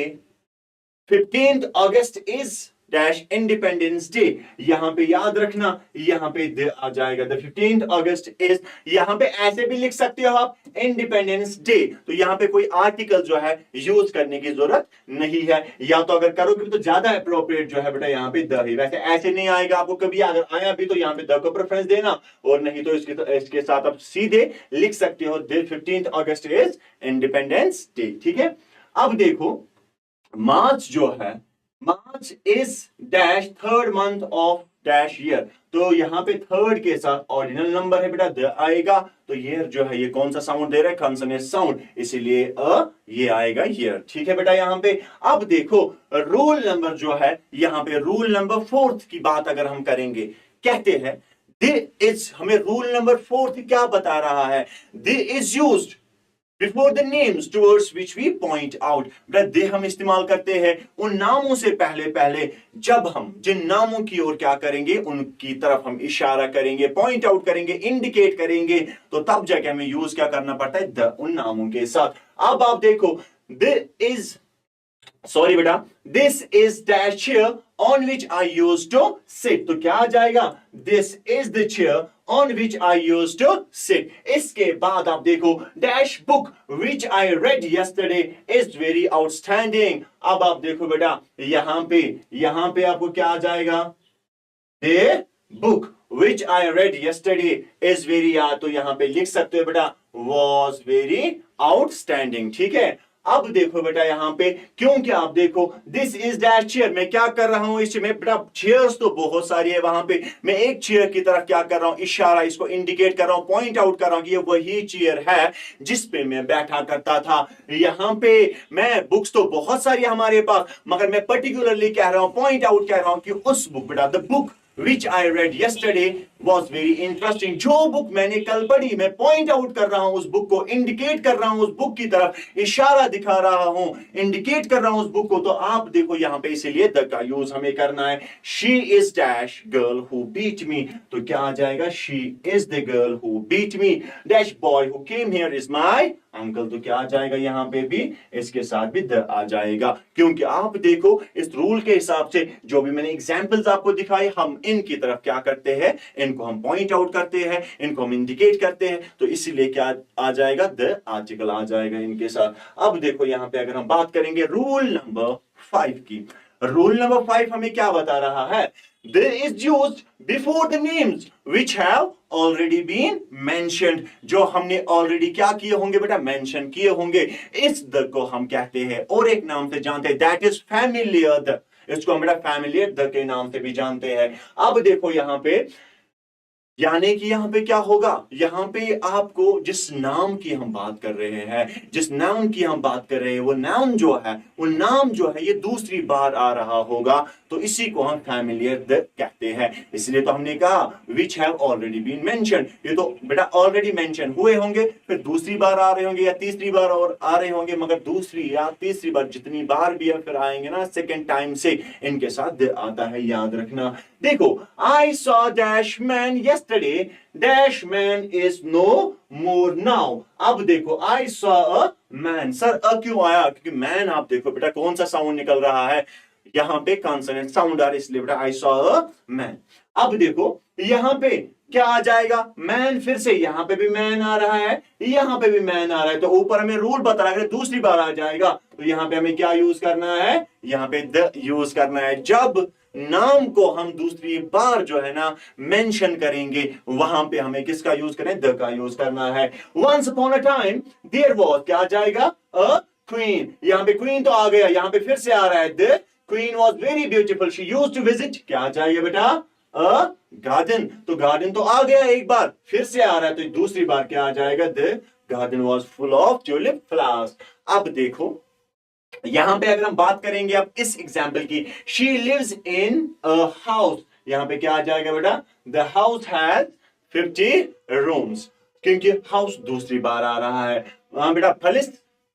15th August is dash independence day, यहां पे याद रखना, यहां पे द आ जाएगा, द 15th अगस्त इज। यहां पे ऐसे भी लिख सकते हो आप इंडिपेंडेंस डे, तो यहां पे कोई आर्टिकल जो है यूज करने की जरूरत नहीं है, या तो अगर करोगे तो ज्यादा अप्रोप्रिएट जो है बेटा यहां पे द है। वैसे ऐसे नहीं आएगा आपको कभी, अगर आया भी तो यहां पे द को प्रेफरेंस देना, और नहीं तो इसके साथ आप सीधे लिख सकते हो the 15th August is Independence Day. ठीक है, अब देखो मार्च जो है, March is dash third month of dash year, तो यहां पे थर्ड के साथ ऑर्डिनल नंबर है बेटा द आएगा, तो ईयर जो है ये कौन सा साउंड दे रहा है, कॉन्सोनेंट साउंड, इसीलिए ये आएगा ईयर। ठीक है बेटा यहां पे। अब देखो रूल नंबर जो है, यहां पे रूल नंबर फोर्थ की बात अगर हम करेंगे, कहते हैं द इज, हमें रूल नंबर फोर्थ क्या बता रहा है, the is used before the names towards which we point out. The हम इस्तेमाल करते हैं उन नामों से पहले पहले, जब हम जिन नामों की ओर क्या करेंगे, उनकी तरफ हम इशारा करेंगे, पॉइंट आउट करेंगे, इंडिकेट करेंगे, तो तब जाके हमें यूज क्या करना पड़ता है, द उन नामों के साथ। अब आप देखो, द इज, सॉरी बेटा, this is dash on which I used to sit. तो क्या आ जाएगा? This is the chair on which I used to sit. इसके बाद आप देखो, dash book which I read yesterday is very outstanding. अब आप देखो बेटा, यहां पे आपको क्या आ जाएगा? The book which I read yesterday is very, तो यहां पे लिख सकते हो बेटा was very outstanding. ठीक है, अब देखो बेटा यहां पे, क्योंकि आप देखो दिस इज दैट चेयर, मैं क्या कर रहा हूं इसमें बेटा, चेयर्स तो बहुत सारी है वहां पे, मैं एक चेयर की तरफ क्या कर रहा हूं, इशारा, इसको इंडिकेट कर रहा हूं, पॉइंट आउट कर रहा हूं कि ये वही चेयर है जिस पे मैं बैठा करता था. यहां पे मैं बुक्स तो बहुत सारी है हमारे पास, मगर मैं पर्टिकुलरली कह रहा हूं, पॉइंट आउट कर रहा हूं कि उस बुक बेटा, the book which I read yesterday was very interesting. जो बुक मैंने कल पढ़ी, मैं पॉइंट आउट कर रहा हूं उस बुक को, इंडिकेट कर रहा हूं उस बुक की तरफ, इशारा दिखा रहा हूं, इंडिकेट कर रहा हूं उस बुक को. तो आप देखो यहां पे इसीलिए द का यूज हमें करना है. She is dash girl who beat me, तो क्या आ जाएगा? She is the girl who beat me. Dash boy who came here is my uncle, तो क्या आ जाएगा? यहां पे भी इसके साथ भी द आ जाएगा, क्योंकि आप देखो इस रूल के हिसाब से जो भी मैंने एग्जांपल्स आपको दिखाए, हम इनकी तरफ क्या करते हैं, इनको हम पॉइंट आउट करते हैं, इनको हम इंडिकेट करते हैं, तो इसीलिए क्या आ जाएगा? द आर्टिकल आ जाएगा इनके साथ. अब देखो यहां पे अगर हम बात करेंगे रूल नंबर 5 की, रूल नंबर 5 हमें क्या बता रहा है? There is used before the names which have already been mentioned. जो हमने ऑलरेडी क्या किए होंगे बेटा? मेंशन किए होंगे. इस द को हम कहते हैं और एक नाम से जानते हैं, दैट इज फैमिलियर द. इसको हम बेटा फैमिलियर द के नाम से भी जानते हैं. अब देखो यहां पे, यानी कि यहां पे क्या होगा? यहां पे आपको जिस नाम की हम बात कर रहे हैं, जिस नाउन की हम बात कर रहे हैं, वो नाउन जो है, वो नाम जो है, ये दूसरी बार आ रहा होगा, तो इसी को हम फैमिलियर द कहते हैं. इसलिए तो हमने कहा which have already been mentioned. ये तो बेटा ऑलरेडी मेंशन हुए होंगे, फिर दूसरी बार आ रहे होंगे या तीसरी बार और आ रहे होंगे, मगर दूसरी या तीसरी बार जितनी बार भी है, फिर आएंगे ना सेकेंड टाइम से, इनके साथ द आता है, याद रखना. देखो, I saw dash man yesterday, dash man is no more now. अब देखो I saw a man, sir a क्यों आया? क्योंकि मैन आप देखो बेटा कौन सा साउंड निकल रहा है, यहां पे कॉन्सोनेंट साउंड आ रहा है, इसलिए बेटा आई सॉ अ मैन. अब देखो यहां पे क्या आ जाएगा? मैन. फिर से यहां पे भी मैन आ रहा है, यहां पे भी मैन आ रहा है, तो ऊपर हमें रूल बता रहा है दूसरी बार आ जाएगा, तो यहां पे हमें क्या यूज करना है? यहां पे द यूज करना है. जब नाम को हम दूसरी बार जो है ना मेंशन करेंगे, वहां पे हमें किसका यूज करें? द का यूज करना है. Once upon a time there was, क्या आ जाएगा? A queen. यहां पे क्वीन तो आ गया, यहां पे फिर से आ रहा है the queen was very beautiful, she used to visit, क्या आ जाएगा बेटा? अ गार्डन. तो गार्डन तो आ गया एक बार, फिर से आ रहा है, तो दूसरी बार क्या आ जाएगा? The garden was full of tulip flowers. अब देखो यहां पे अगर हम बात करेंगे अब इस एग्जाम्पल की, she lives in a house, यहां पे क्या आ जाएगा बेटा? द हाउस हैज 50 रूम्स, क्योंकि हाउस दूसरी बार आ रहा है. वहां बेटा पुलिस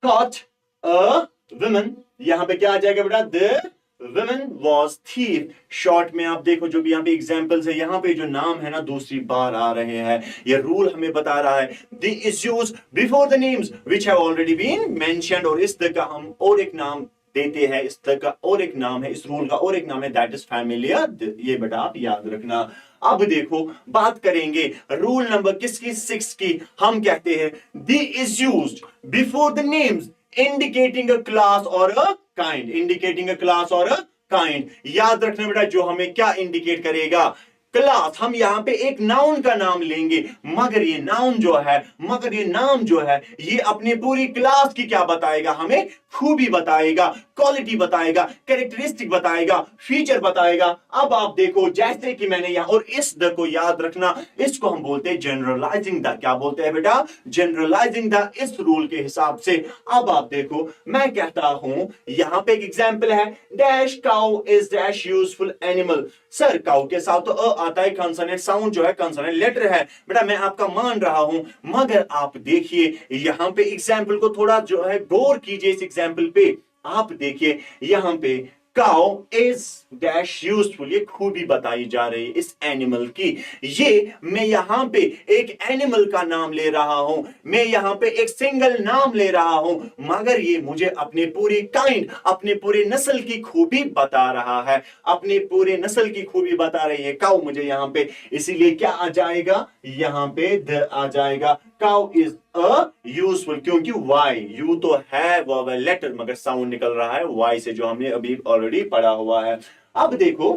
कॉट अ वुमन, यहां पे क्या आ जाएगा बेटा? The women was thief. Short में आप देखो जो भी यहाँ पे एग्जांपल्स है, यहाँ पे जो नाम है ना दूसरी बार आ रहे हैं, ये रूल हमें बता रहा है the is used before the names which have already been mentioned. और इस तरह का हम और एक नाम देते हैं, इस तरह का और एक नाम है, इस रूल का और एक नाम है, दैट इज फैमिलियर. ये बेटा आप याद रखना. अब देखो बात करेंगे रूल नंबर किसकी? 6 की. हम कहते हैं the is used before the names indicating a class or a kind. indicating a class or a kind. याद रखना बेटा, जो हमें क्या इंडिकेट करेगा? क्लास. हम यहां पे एक नाउन का नाम लेंगे, मगर ये नाउन जो है, मगर ये नाम जो है, ये अपनी पूरी क्लास की क्या बताएगा? हमें खूबी बताएगा, क्वालिटी बताएगा, कैरेक्टरिस्टिक बताएगा, फीचर बताएगा. अब आप देखो जैसे कि मैंने यहां, और इस द को याद रखना, इसको हम बोलते हैं जनरलाइजिंग द. क्या बोलते हैं बेटा? जनरलाइजिंग द, इस रूल के हिसाब से. अब आप देखो मैं कहता हूं यहां पे एक एग्जांपल है, dash cow is dash useful animal. Sir cow के साथ तो अ आता है, कंसोनेंट साउंड जो है, कंसोनेंट लेटर है बेटा, मैं आपका मान रहा हूं, मगर आप देखिए यहां पे एग्जांपल को थोड़ा जो है गौर कीजिए. इस एग्जांपल पे आप देखिए, यहां पे काउ इज डैश यूजफुल, ये खूबी बताई जा रही है इस एनिमल की। ये मैं यहां पे एक एनिमल का नाम ले रहा हूं, मैं यहां पे एक सिंगल नाम ले रहा हूं, मगर ये मुझे अपने पूरी काइंड, अपने पूरे नस्ल की खूबी बता रहा है, अपने पूरे नस्ल की खूबी बता रही है काउ मुझे यहां पे। इसीलिए क्या आ जाएगा यहां पे, द आ जाएगा। काउ इज अ यूजफुल, क्योंकि वाई, यू तो है वोवेल लेटर मगर साउंड निकल रहा है वाई से, जो हमने अभी ऑलरेडी पढ़ा हुआ है। अब देखो,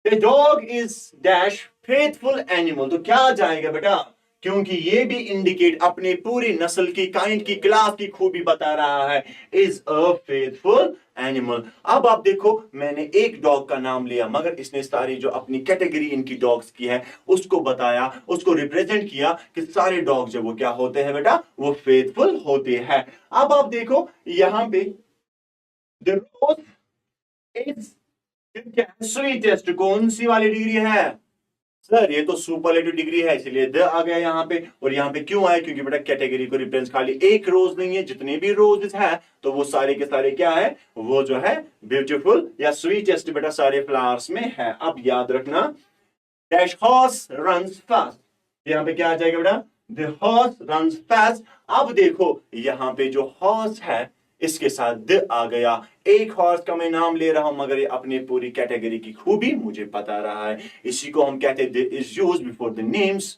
the dog is dash faithful animal, तो क्या आ जाएगा बेटा, क्योंकि ये भी इंडिकेट अपने पूरी नस्ल की, काइंड की, क्लास की खूबी बता रहा है, इज अ फेथफुल एनिमल। अब आप देखो, मैंने एक डॉग का नाम लिया मगर इसने सारी जो अपनी कैटेगरी इनकी डॉग्स की है उसको बताया, उसको रिप्रेजेंट किया कि सारे डॉग जो वो क्या होते हैं बेटा, वो फेथफुल होते हैं। अब आप देखो यहां पे, द रोज इज क्या है, स्वीटेस्ट, कौन सी वाली डिग्री है सर, ये तो सुपरलेटिव डिग्री है, इसलिए द आ गया यहां पे। और यहां पे क्यों आया, क्योंकि बेटा कैटेगरी को रिप्रेजेंट, खाली एक रोज नहीं है, जितने भी रोजेस है तो वो सारे के सारे क्या है, वो जो है ब्यूटीफुल या स्वीटेस्ट बेटा सारे फ्लावर्स में है। अब याद रखना, डैश हॉर्स रन्स फास्ट, यहां पे क्या आ जाएगा बेटा, द हॉर्स रन्स फास्ट। अब देखो यहां पे जो हॉर्स है इसके साथ द आ गया, एक हॉर्स का मैं नाम ले रहा हूं मगर ये अपनी पूरी कैटेगरी की खूबी मुझे बता रहा है, इसी को हम कहते हैं is use before the names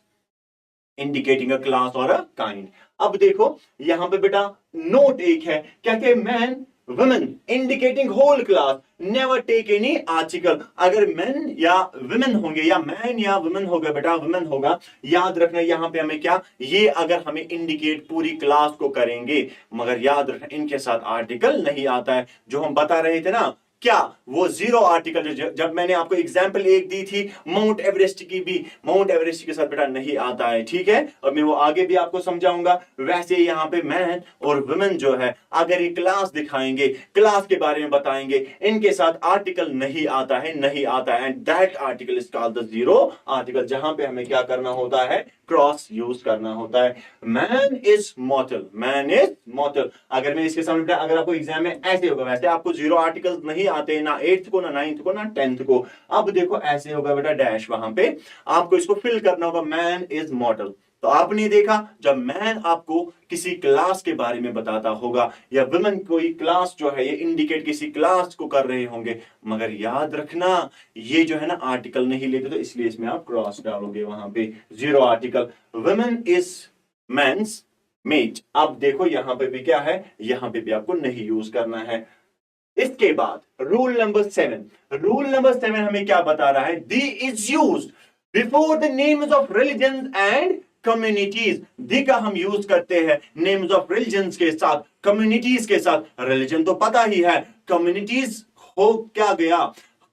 indicating a class और अ काइंड। अब देखो यहां पे बेटा नोट एक है, कहते हैं man women indicating whole class, never take any article. अगर मैन या वुमेन होंगे या मैन या वुमेन होगा बेटा, वुमेन होगा, याद रखना यहां पे हमें क्या, ये अगर हमें इंडिकेट पूरी क्लास को करेंगे, मगर याद रखना इनके साथ आर्टिकल नहीं आता है, जो हम बता रहे थे ना, क्या वो जीरो आर्टिकल, जब मैंने आपको एग्जांपल एक दी थी माउंट एवरेस्ट की भी, माउंट एवरेस्ट के साथ बेटा नहीं आता है, ठीक है, और मैं वो आगे भी आपको समझाऊंगा। वैसे यहाँ पे मैन और वुमेन जो है अगर ये क्लास दिखाएंगे, क्लास के बारे में बताएंगे, इनके साथ आर्टिकल नहीं आता है, नहीं आता है, and that article is called the zero article, जहां पे हमें क्या करना होता है, क्रॉस यूज करना होता है। मैन इज मॉर्टल, मैन इज मॉर्टल, अगर मैं इसके सामने, अगर आपको एग्जाम में ऐसे होगा, वैसे आपको जीरो आर्टिकल्स नहीं आते ना 8th को, ना 9th को, ना 10th को। अब देखो ऐसे होगा बेटा डैश, वहां पे आपको इसको फिल करना होगा, मैन इज मॉर्टल। तो आपने देखा, जब मैन आपको किसी क्लास के बारे में बताता होगा या वुमेन कोई क्लास जो है ये इंडिकेट किसी क्लास को कर रहे होंगे, मगर याद रखना ये जो है ना आर्टिकल नहीं लेते, तो इसलिए इसमें आप क्रॉस डालोगे, वहां पे zero article. Women is men's mate, अब देखो यहां पे भी क्या है, यहां पे भी आपको नहीं यूज करना है। इसके बाद रूल नंबर 7, रूल नंबर 7 हमें क्या बता रहा है, the is use before the names of religion and communities. The का हम यूज करते हैं नेम्स ऑफ रिलीजन के साथ, कम्युनिटीज के साथ। रिलीजन तो पता ही है, कम्युनिटीज हो क्या गया,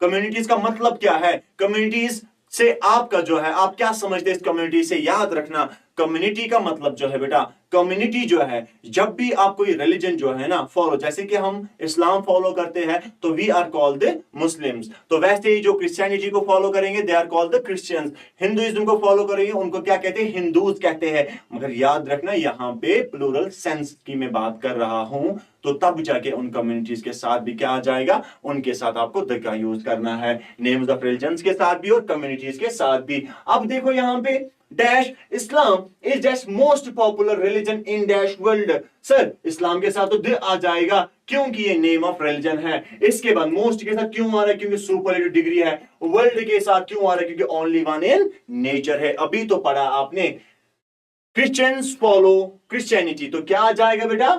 कम्युनिटीज का मतलब क्या है, कम्युनिटीज से आपका जो है, आप क्या समझते हैं इस कम्युनिटी से, याद रखना कम्युनिटी का मतलब जो है बेटा, कम्युनिटी जो है, जब भी आप कोई रिलीजन जो है ना फॉलो, जैसे कि हम इस्लाम फॉलो करते हैं तो we are called the Muslims, तो वैसे ही जो क्रिश्चियनिटी को फॉलो करेंगे they are called the Christians, Hinduism को फॉलो करेंगे उनको क्या कहते हैं, हिंदूज कहते हैं। मगर याद रखना यहां पे प्लूरल सेंस की मैं बात कर रहा हूं, तो तब जाके उन कम्युनिटीज के साथ भी क्या आ जाएगा, उनके साथ आपको द का यूज करना है, नेम्स ऑफ रिलीजन के साथ भी और कम्युनिटीज के साथ भी। अब देखो यहां पे dash Islam is dash most popular religion in dash world, sir Islam के साथ तो द आ जाएगा क्योंकि ये नेम ऑफ रिलीजन है। इसके बाद मोस्ट के साथ क्यों आ रहा है, क्योंकि सुपरलेटिव डिग्री है। वर्ल्ड के साथ क्यों आ रहा है, क्योंकि ओनली वन इन नेचर है। अभी तो पढ़ा आपने क्रिश्चियंस फॉलो क्रिश्चियनिटी, तो क्या आ जाएगा बेटा,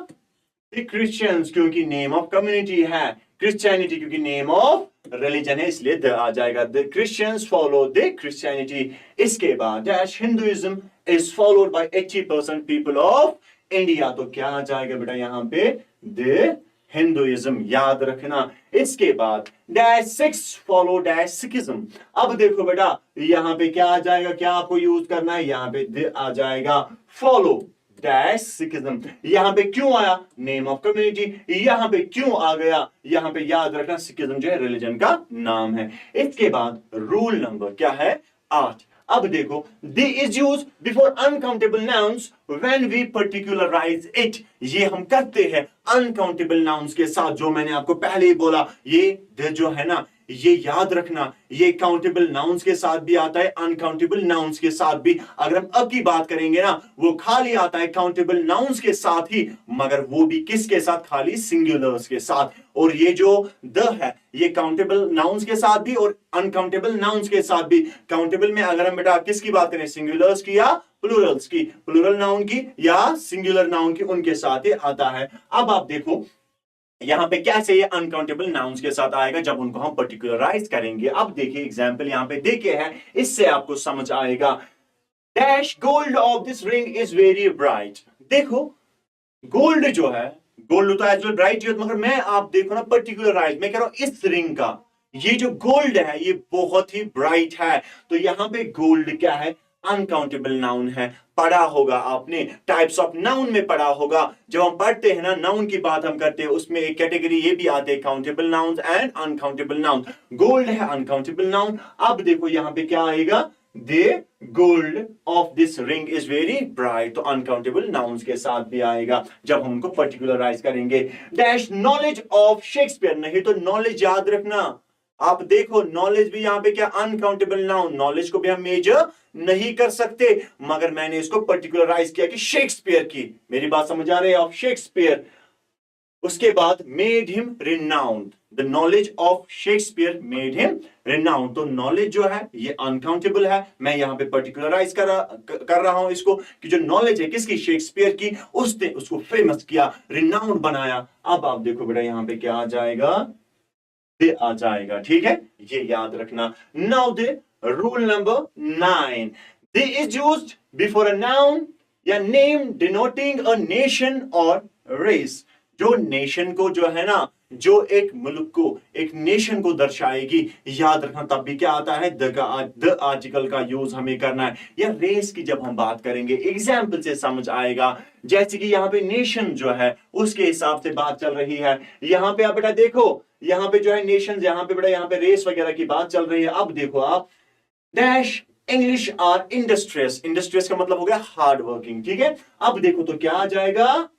क्रिश्चियंस क्योंकि नेम ऑफ कम्युनिटी है, क्रिश्चियनिटी क्योंकि नेम ऑफ रिलीजन है, इसलिए द आ जाएगा, the Christians follow the Christianity. इसके बाद dash Hinduism is followed by 80% people of India, तो क्या आ जाएगा बेटा यहां पे, द हिंदुइज्म, याद रखना। इसके बाद डैश 6 फॉलो डैश सिखिज्म। अब देखो बेटा यहां पे क्या आ जाएगा, क्या आपको यूज करना है, यहां पे द आ जाएगा, फॉलो डैश सिखिज्म। यहां पे क्यों आया, नेम ऑफ कम्युनिटी, यहां पे क्यों आ गया, यहां पे याद रखना सिखिज्म जो है रिलीजन का नाम है। इसके बाद रूल नंबर क्या है 8, अब देखो, the is use before uncountable nouns when we particularise it. ये हम करते हैं अनकाउंटेबल नाउन्स के साथ, जो मैंने आपको पहले ही बोला। ये दे जो है ना, ये याद रखना, ये काउंटेबल नाउन्स के साथ भी आता है, अनकाउंटेबल नाउन्स के साथ भी। अगर हम अब की बात करेंगे ना, वो खाली आता है काउंटेबल नाउन्स के साथ ही, मगर वो भी किसके साथ? खाली सिंगुलर्स के साथ। और ये जो द है, ये काउंटेबल नाउन्स के साथ भी और अनकाउंटेबल नाउन्स के साथ भी। काउंटेबल में अगर हम बेटा किसकी बात करें, सिंगुलर्स की या प्लूरल्स की, प्लूरल नाउन की या सिंगुलर नाउन की, उनके साथ ही आता है। अब आप देखो यहां पे कैसे ये अनकाउंटेबल नाउन्स के साथ आएगा जब उनको हम पर्टिकुलराइज करेंगे। अब देखिए एग्जांपल यहां पे देखे हैं, इससे आपको समझ आएगा। Dash gold of this ring is very bright. देखो गोल्ड जो है, गोल्ड तो एज वेल ब्राइट, मगर मैं आप देखो ना पर्टिकुलराइज, मैं कह रहा हूं इस रिंग का ये जो गोल्ड है ये बहुत ही ब्राइट है। तो यहां पे गोल्ड क्या है? अनकाउंटेबल नाउन है। पढ़ा होगा आपने, टाइप्स ऑफ नाउन में पढ़ा होगा। जब हम पढ़ते हैं ना, नाउन की बात हम करते हैं, उसमें एक कैटेगरी ये भी आते हैं, countable noun and uncountable noun. Gold है अनकाउंटेबल नाउन। अब देखो यहां पे क्या आएगा? The gold of this ring is very bright. तो अनकाउंटेबल नाउन्स के साथ भी आएगा जब हम उनको पर्टिकुलराइज करेंगे। Dash knowledge of Shakespeare. नहीं तो नॉलेज याद रखना, आप देखो नॉलेज भी यहां पे क्या? Uncountable noun. नॉलेज को भी हम मेजर नहीं कर सकते, मगर मैंने इसको पर्टिकुलराइज किया कि शेक्सपियर की। मेरी बात समझ आ रही है? Of Shakespeare. उसके बाद made him renowned. The knowledge of Shakespeare made him renowned. तो नॉलेज जो है ये अनकाउंटेबल है, मैं यहां पे पर्टिकुलराइज कर रहा हूं इसको कि जो नॉलेज है किसकी? शेक्सपियर की। उसने उसको फेमस किया, रिनाउंड बनाया। अब आप देखो बेटा यहां पे क्या आ जाएगा? दे आ जाएगा। ठीक है, ये याद रखना। Now they, rule number 9, they is used before a noun या नेम डिनोटिंग अ नेशन और रेस। जो नेशन को जो है ना, जो एक मुल्क को, एक नेशन को दर्शाएगी, याद रखना तब भी क्या आता है? द आर्टिकल का यूज हमें करना है। या रेस की जब हम बात करेंगे, एग्जाम्पल से समझ आएगा। जैसे कि यहाँ पे नेशन जो है उसके हिसाब से बात चल रही है। यहां पे आप बेटा देखो, यहां पे जो है नेशन, यहां पे बेटा यहां पे रेस वगैरह की बात चल रही है। अब देखो आप, dash English are industrious. Industrious का मतलब हो गया हार्ड वर्किंग। ठीक है, अब देखो तो क्या आ जाएगा?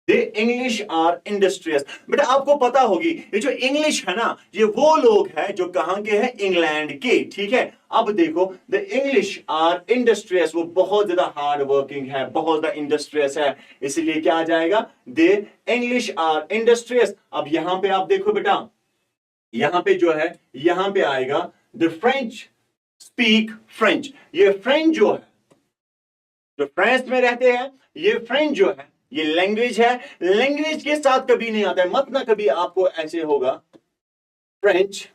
दे इंग्लिश आर इंडस्ट्रियस। बेटा आपको पता होगी ये जो इंग्लिश है ना, ये वो लोग हैं जो कहां के हैं? इंग्लैंड के। ठीक है, अब देखो द इंग्लिश आर इंडस्ट्रियस, वो बहुत ज्यादा हार्ड वर्किंग है, बहुत ज्यादा इंडस्ट्रियस है, इसलिए क्या आ जाएगा? दे इंग्लिश आर इंडस्ट्रियस। अब यहां पे आप देखो बेटा, यहां पे जो है, यहां पे आएगा द फ्रेंच स्पीक फ्रेंच। ये फ्रेंच जो है, जो फ्रांस में रहते हैं, ये फ्रेंच जो है ये लैंग्वेज है। लैंग्वेज के साथ कभी नहीं आता है, मत ना कभी आपको ऐसे होगा फ्रेंच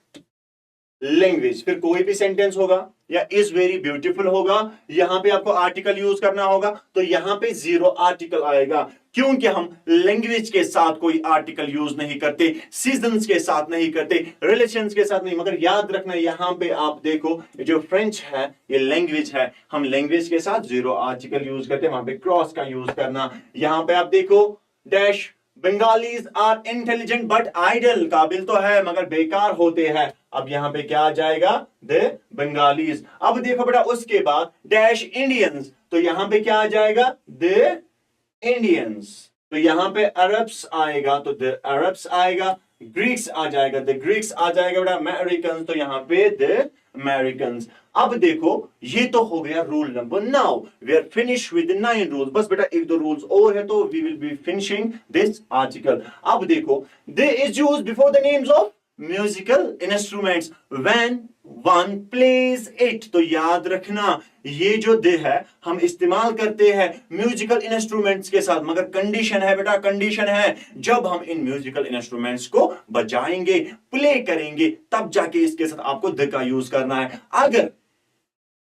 लैंग्वेज, फिर कोई भी सेंटेंस होगा या इज वेरी ब्यूटीफुल होगा, यहां पे आपको आर्टिकल यूज करना होगा, तो यहां पे जीरो आर्टिकल आएगा, क्योंकि हम लैंग्वेज के साथ कोई आर्टिकल यूज नहीं करते, सीजन्स के साथ नहीं करते, रिलेशंस के साथ नहीं। मगर याद रखना यहां पे आप देखो, जो फ्रेंच है ये लैंग्वेज है, हम लैंग्वेज के साथ जीरो आर्टिकल यूज करते हैं, वहां पे क्रॉस का यूज करना। यहां पे आप देखो, dash Bengalis are intelligent but idle. काबिल तो है मगर बेकार होते हैं। अब यहां पे क्या आ जाएगा? The Bengalis. अब देखो बेटा उसके बाद डैश इंडियंस, तो यहां पे क्या आ जाएगा? The Indians. तो यहां पे अरब्स आएगा तो द अरब्स आएगा, ग्रीक्स आ जाएगा द ग्रीक्स आ जाएगा बेटा, अमेरिकन तो यहां पे द अमेरिकन। अब देखो ये तो हो गया rule number 9। We are finish with 9 rules. बस बेटा एक दो रूल्स और है तो we will be finishing this article. अब देखो, the is used before the names of musical instruments when one plays it. तो याद रखना ये जो दे है हम इस्तेमाल करते हैं म्यूजिकल इंस्ट्रूमेंट्स के साथ, मगर कंडीशन है बेटा, कंडीशन है जब हम इन म्यूजिकल इंस्ट्रूमेंट्स को बजाएंगे, प्ले करेंगे, तब जाके इसके साथ आपको द का यूज करना है। अगर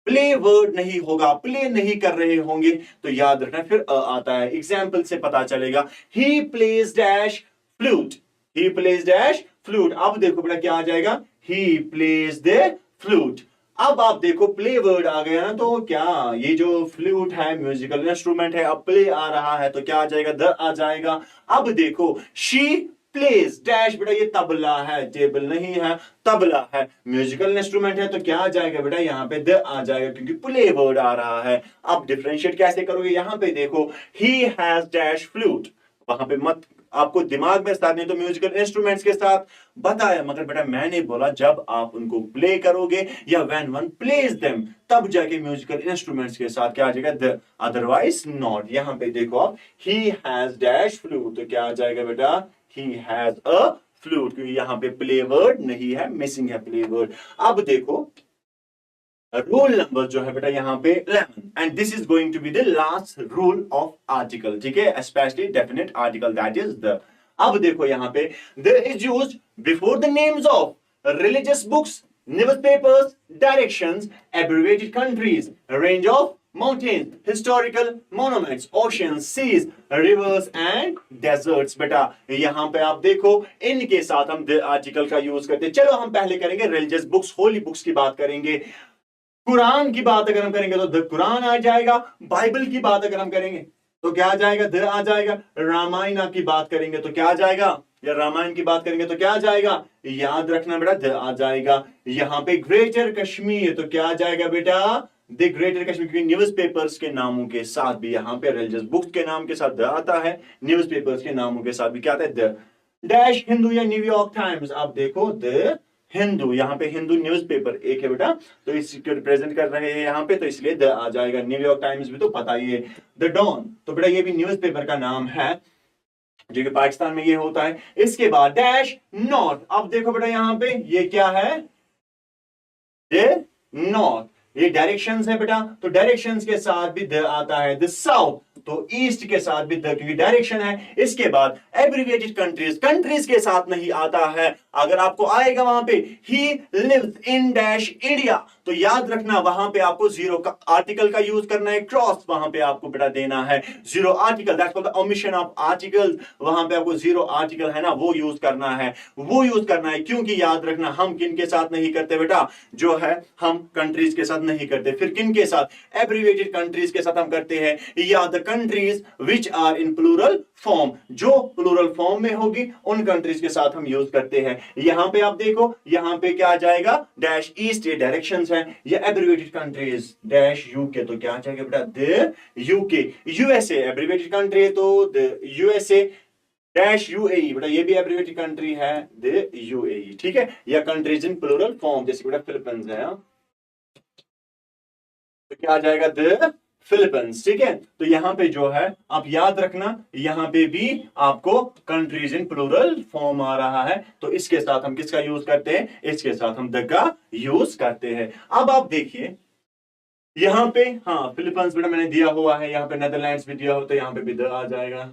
प्ले वर्ड नहीं होगा, प्ले नहीं कर रहे होंगे, तो याद रखना फिर आता है। एग्जाम्पल से पता चलेगा, he plays dash flute, he plays dash flute. अब देखो बेटा क्या आ जाएगा? He plays the flute. अब आप देखो प्ले वर्ड आ गया ना, तो क्या ये जो फ्लूट है म्यूजिकल इंस्ट्रूमेंट है, अब प्ले आ रहा है तो क्या आ जाएगा? द आ जाएगा। अब देखो शी प्लेज डैश बेटा ये तबला है, टेबल नहीं है, तबला है। म्यूजिकल इंस्ट्रूमेंट है तो क्या आ जाएगा बेटा यहाँ पे द आ जाएगा क्योंकि प्ले वर्ड आ रहा है। अब डिफरेंशिएट कैसे करोगे, यहाँ पे देखो ही हैज डैश फ्लूट, वहां पे मत आपको दिमाग में साथ नहीं तो म्यूजिकल इंस्ट्रूमेंट्स के साथ बताया, मगर बेटा मैंने बोला जब आप उनको प्ले करोगे या व्हेन वन प्लेज देम तब जाके म्यूजिकल इंस्ट्रूमेंट्स के साथ क्या आ जाएगा द, अदरवाइज नॉट। यहां पे देखो आप ही हैज डैश फ्लूट तो क्या आ जाएगा बेटा ही हैज अ फ्लूट, क्योंकि यहां पे प्ले वर्ड नहीं है, मिसिंग है प्ले वर्ड। अब देखो रूल नंबर जो है बेटा यहाँ पे 11 and this is going to be the last rule of article, ठीक है, specially definite article that is the. अब देखो यहाँ पे the is used before the names of religious books, newspapers, directions, abbreviated countries, range of mountains, historical monuments, oceans, seas, rivers and deserts। बेटा यहाँ पे आप देखो इनके साथ हम the आर्टिकल का यूज करते हैं। चलो हम पहले करेंगे रिलीजियस बुक्स, होली बुक्स की बात करेंगे। कुरान की बात अगर हम करेंगे तो द कुरान आ जाएगा। बाइबल की बात अगर हम करेंगे तो क्या आ जाएगा द आ जाएगा। रामायण की बात करेंगे तो क्या आ जाएगा, या रामायण की बात करेंगे तो क्या आ जाएगा, याद रखना बेटा द आ जाएगा। यहाँ पे ग्रेटर कश्मीर तो क्या आ जाएगा बेटा द ग्रेटर कश्मीर, क्योंकि न्यूज़पेपर्स के नामों के साथ भी यहाँ पे रिलीजियस बुक्स के नाम के साथ द आता है, न्यूज़पेपर्स के नामों के साथ भी क्या आता है द। डैश हिंदू या न्यूयॉर्क टाइम्स, आप देखो द हिंदू, यहाँ पे हिंदू न्यूज़पेपर एक है बेटा तो इसको रिप्रेजेंट कर रहे हैं यहाँ पे तो इसलिए द आ जाएगा। न्यूयॉर्क टाइम्स भी तो पता ही है। द डॉन तो बेटा ये भी न्यूज़पेपर का नाम है जो कि पाकिस्तान में ये होता है। इसके बाद डैश नॉर्थ, अब देखो बेटा यहाँ पे ये क्या है नॉर्थ, ये डायरेक्शंस है बेटा तो डायरेक्शंस के साथ भी द आता है। द साउथ तो ईस्ट के साथ भी द क्योंकि डायरेक्शन है। इसके बाद एब्रिविएटेड कंट्रीज, कंट्रीज के साथ नहीं आता है। अगर आपको आएगा वहां पे he lives in dash India तो याद रखना वहां पे आपको जीरो का आर्टिकल का यूज करना है, क्रॉस वहां पे आपको बेटा देना है zero article, that's called the omission of articles. वहां पे आपको जीरो आर्टिकल है ना वो यूज करना है, वो यूज करना है क्योंकि याद रखना हम किन के साथ नहीं करते बेटा, जो है हम कंट्रीज के साथ नहीं करते। फिर किन के साथ, एब्रिविएटेड कंट्रीज के साथ हम करते हैं, या the countries which are in plural form, जो प्लूरल फॉर्म में होगी उन कंट्रीज के साथ हम यूज करते हैं। यहां पे आप देखो यहां पे क्या आ जाएगा डैश ईस्ट, ये डायरेक्शंस है, या एब्रिविएटेड कंट्रीज डैश यूके तो क्या आ जाएगा बेटा the UK. USA abbreviated country है तो द यूएसए डैश यूएई, बेटा ये भी एब्रिविएटेड कंट्री है द यूएई, ठीक है, या कंट्रीज इन प्लूरल फॉर्म जैसे बेटा फिलीपींस है तो क्या आ जाएगा द फिलीपींस, ठीक है। तो यहां पे जो है आप याद रखना यहां पे भी आपको कंट्रीज इन प्लूरल फॉर्म आ रहा है तो इसके साथ हम किसका यूज करते हैं, इसके साथ हम द का यूज करते हैं। अब आप देखिए यहां पे हाँ फिलीपींस बेटा मैंने दिया हुआ है, यहां पे नेदरलैंड्स भी दिया हो तो यहां पे भी द आ जाएगा,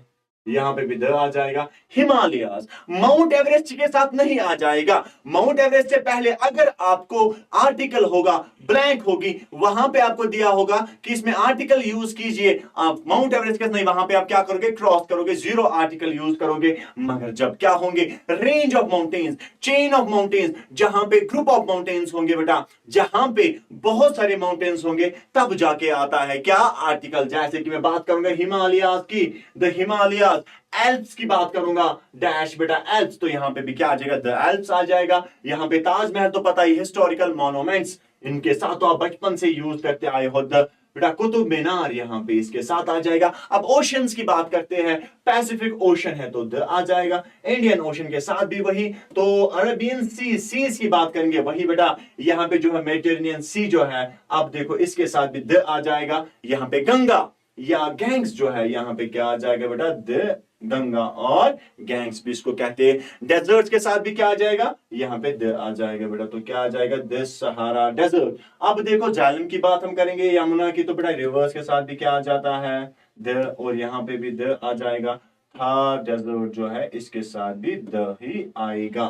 यहां पे भी द आ जाएगा। हिमालयास माउंट एवरेस्ट के साथ नहीं आ जाएगा। माउंट एवरेस्ट से पहले अगर आपको आर्टिकल होगा ब्लैंक होगी वहां पे आपको दिया होगा कि इसमें आर्टिकल यूज कीजिए, आप माउंट एवरेस्ट के नहीं वहां पे आप क्या करोगे क्रॉस करोगे, जीरो आर्टिकल यूज करोगे। मगर जब क्या होंगे range of mountains, chain of mountains, जहां पे ग्रुप ऑफ माउंटेन्स होंगे बेटा, जहां पे बहुत सारे माउंटेन्स होंगे तब जाके आता है क्या आर्टिकल। जैसे कि मैं बात करूंगा हिमालयास की, द हिमालयास, एल्प्स की बात करूंगा डैश बेटा एल्प्स तो यहां पे भी क्या आ जाएगा द एल्प्स आ जाएगा। यहां पे ताजमहल तो पता ही, हिस्टोरिकल मॉन्यूमेंट्स इनके साथ तो आप बचपन से यूज करते आए हो, द बेटा कुतुब मीनार यहां पे इसके साथ आ जाएगा। अब ओशंस की बात करते हैं, पैसिफिक ओशन है तो द आ जाएगा, इंडियन ओशन के साथ भी वही, तो अरेबियन सी सीज की बात करेंगे वही बेटा, यहां पे जो है मेडिटेरेनियन सी जो है अब देखो इसके साथ भी द आ जाएगा। यहां पे गंगा या गैंग्स जो है यहां पे क्या आ जाएगा बेटा द गंगा और गैंग्स भी इसको कहते हैं। डेजर्ट्स के साथ भी क्या आ जाएगा यहां पे द आ जाएगा बेटा, तो क्या आ जाएगा द सहारा डेजर्ट। अब देखो झेलम की बात हम करेंगे, यमुना की तो बेटा रिवर्स के साथ भी क्या आ जाता है द, और यहां पे भी द आ जाएगा। थार डेजर्ट जो है इसके साथ भी द ही आएगा।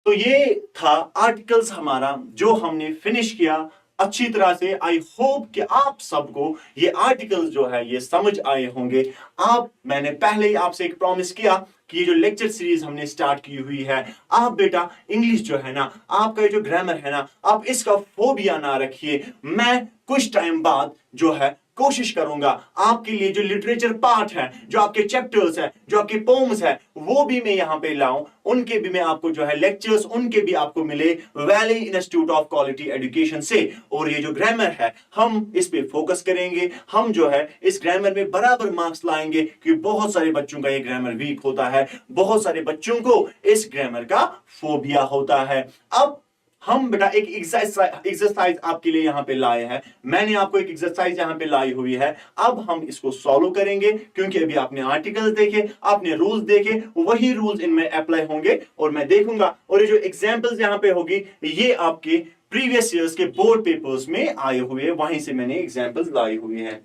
तो ये था आर्टिकल्स हमारा जो हमने फिनिश किया अच्छी तरह से। आई होप कि आप सबको ये आर्टिकल्स जो है ये समझ आए होंगे। आप मैंने पहले ही आपसे एक प्रॉमिस किया कि ये जो लेक्चर सीरीज हमने स्टार्ट की हुई है, आप बेटा इंग्लिश जो है ना, आपका ये जो ग्रामर है ना, आप इसका फोबिया ना रखिए। मैं कुछ टाइम बाद जो है कोशिश करूंगा आपके लिए जो लिटरेचर पार्ट है, जो आपके चैप्टर्स है, जो आपके पोम्स है, वो भी मैं यहां पे लाऊं, उनके भी मैं आपको जो है लेक्चर्स उनके भी आपको मिले valley institute of quality education से। और ये जो ग्रामर है हम इस पे फोकस करेंगे, हम जो है इस ग्रामर में बराबर मार्क्स लाएंगे, क्योंकि बहुत सारे बच्चों का ये ग्रामर वीक होता है, बहुत सारे बच्चों को इस ग्रामर का फोबिया होता है। अब हम बेटा एक एक्सरसाइज आपके लिए यहां पे लाए हैं, मैंने आपको एक एक्सरसाइज यहां पे लाई हुई है। अब हम इसको सॉल्व करेंगे, क्योंकि अभी आपने आर्टिकल्स देखे, आपने रूल्स देखे, वही रूल्स इनमें अप्लाई होंगे और मैं देखूंगा। और ये जो एग्जांपल्स यहां पे होगी ये आपके प्रीवियस ईयर्स के बोर्ड पेपर्स में आए हुए, वहीं से मैंने एग्जांपल्स लाई हुई हैं।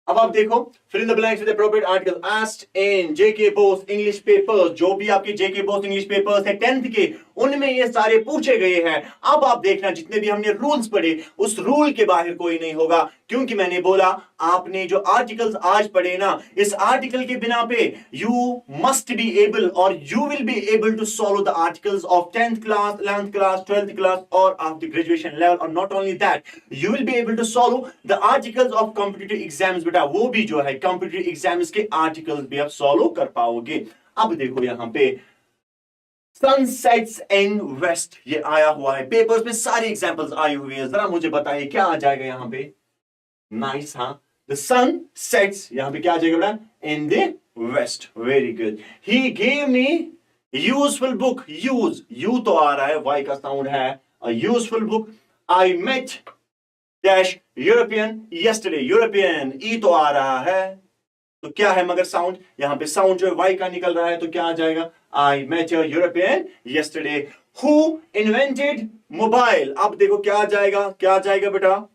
अब आप देखो, fill in the blanks with appropriate article asked in JK Bose English papers। जो भी आपके JK Bose English papers है 10th के, उनमें ये सारे पूछे गए हैं। अब आप देखना जितने भी हमने रूल्स पढ़े उस रूल के बाहर कोई नहीं होगा, क्योंकि मैंने बोला आपने जो आर्टिकल्स आज पढ़े ना, इस आर्टिकल के बिना पे यू मस्ट बी एबल और you will be able to solve the articles of 10th class, 11th class, 12th class और ऑफ द ग्रेजुएशन लेवल। और not only that, you will be able to solve the articles of competitive exams. बेटा वो भी जो है competitive exams के articles भी आप सॉल्व कर पाओगे। अब देखो यहां पे सन सेट्स इन वेस्ट, ये आया हुआ है पेपर्स में, सारी एग्जांपल्स आई हुई है। जरा मुझे बताइए क्या आ जाएगा यहां पे। नाइस, हाँ, द सन सेट्स, यहां पे क्या आ जाएगा बेटा, in the west. Very good. He gave me useful book, use, you तो आ रहा है, वाई का साउंड है, a useful book. I met dash European yesterday, European E तो आ रहा है, तो क्या है मगर साउंड, यहां पे साउंड जो है वाई का निकल रहा है, तो क्या आ जाएगा, I met a European yesterday. Who invented mobile, अब देखो क्या आ जाएगा, क्या आ जाएगा बेटा,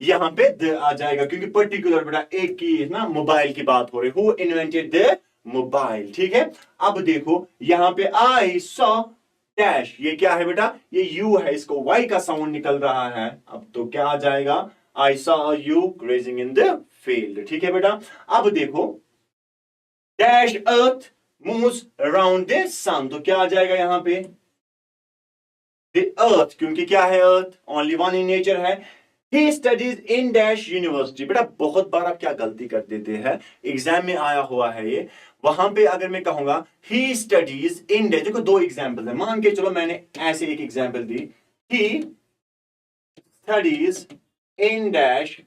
यहां पे द आ जाएगा, क्योंकि पर्टिकुलर बेटा एक की ना मोबाइल की बात हो रही, हु इन्वेंटेड द मोबाइल। ठीक है, अब देखो यहां पे आई सॉ डैश, ये क्या है बेटा, ये यू है, इसको वाई का साउंड निकल रहा है, अब तो क्या आ जाएगा, I saw you grazing in the field. ठीक है बेटा, अब देखो dash earth moves around the sun, तो क्या आ जाएगा यहां पे, द अर्थ, क्योंकि क्या है अर्थ, ओनली वन इन नेचर है। He studies in dash university, बेटा बहुत बार आप क्या गलती कर देते हैं, एग्जाम में आया हुआ है ये, वहां पे अगर मैं कहूंगा ही स्टडीज इन डैश, देखो दो एग्जाम्पल है, मान के चलो मैंने ऐसे एक example the, he studies in dash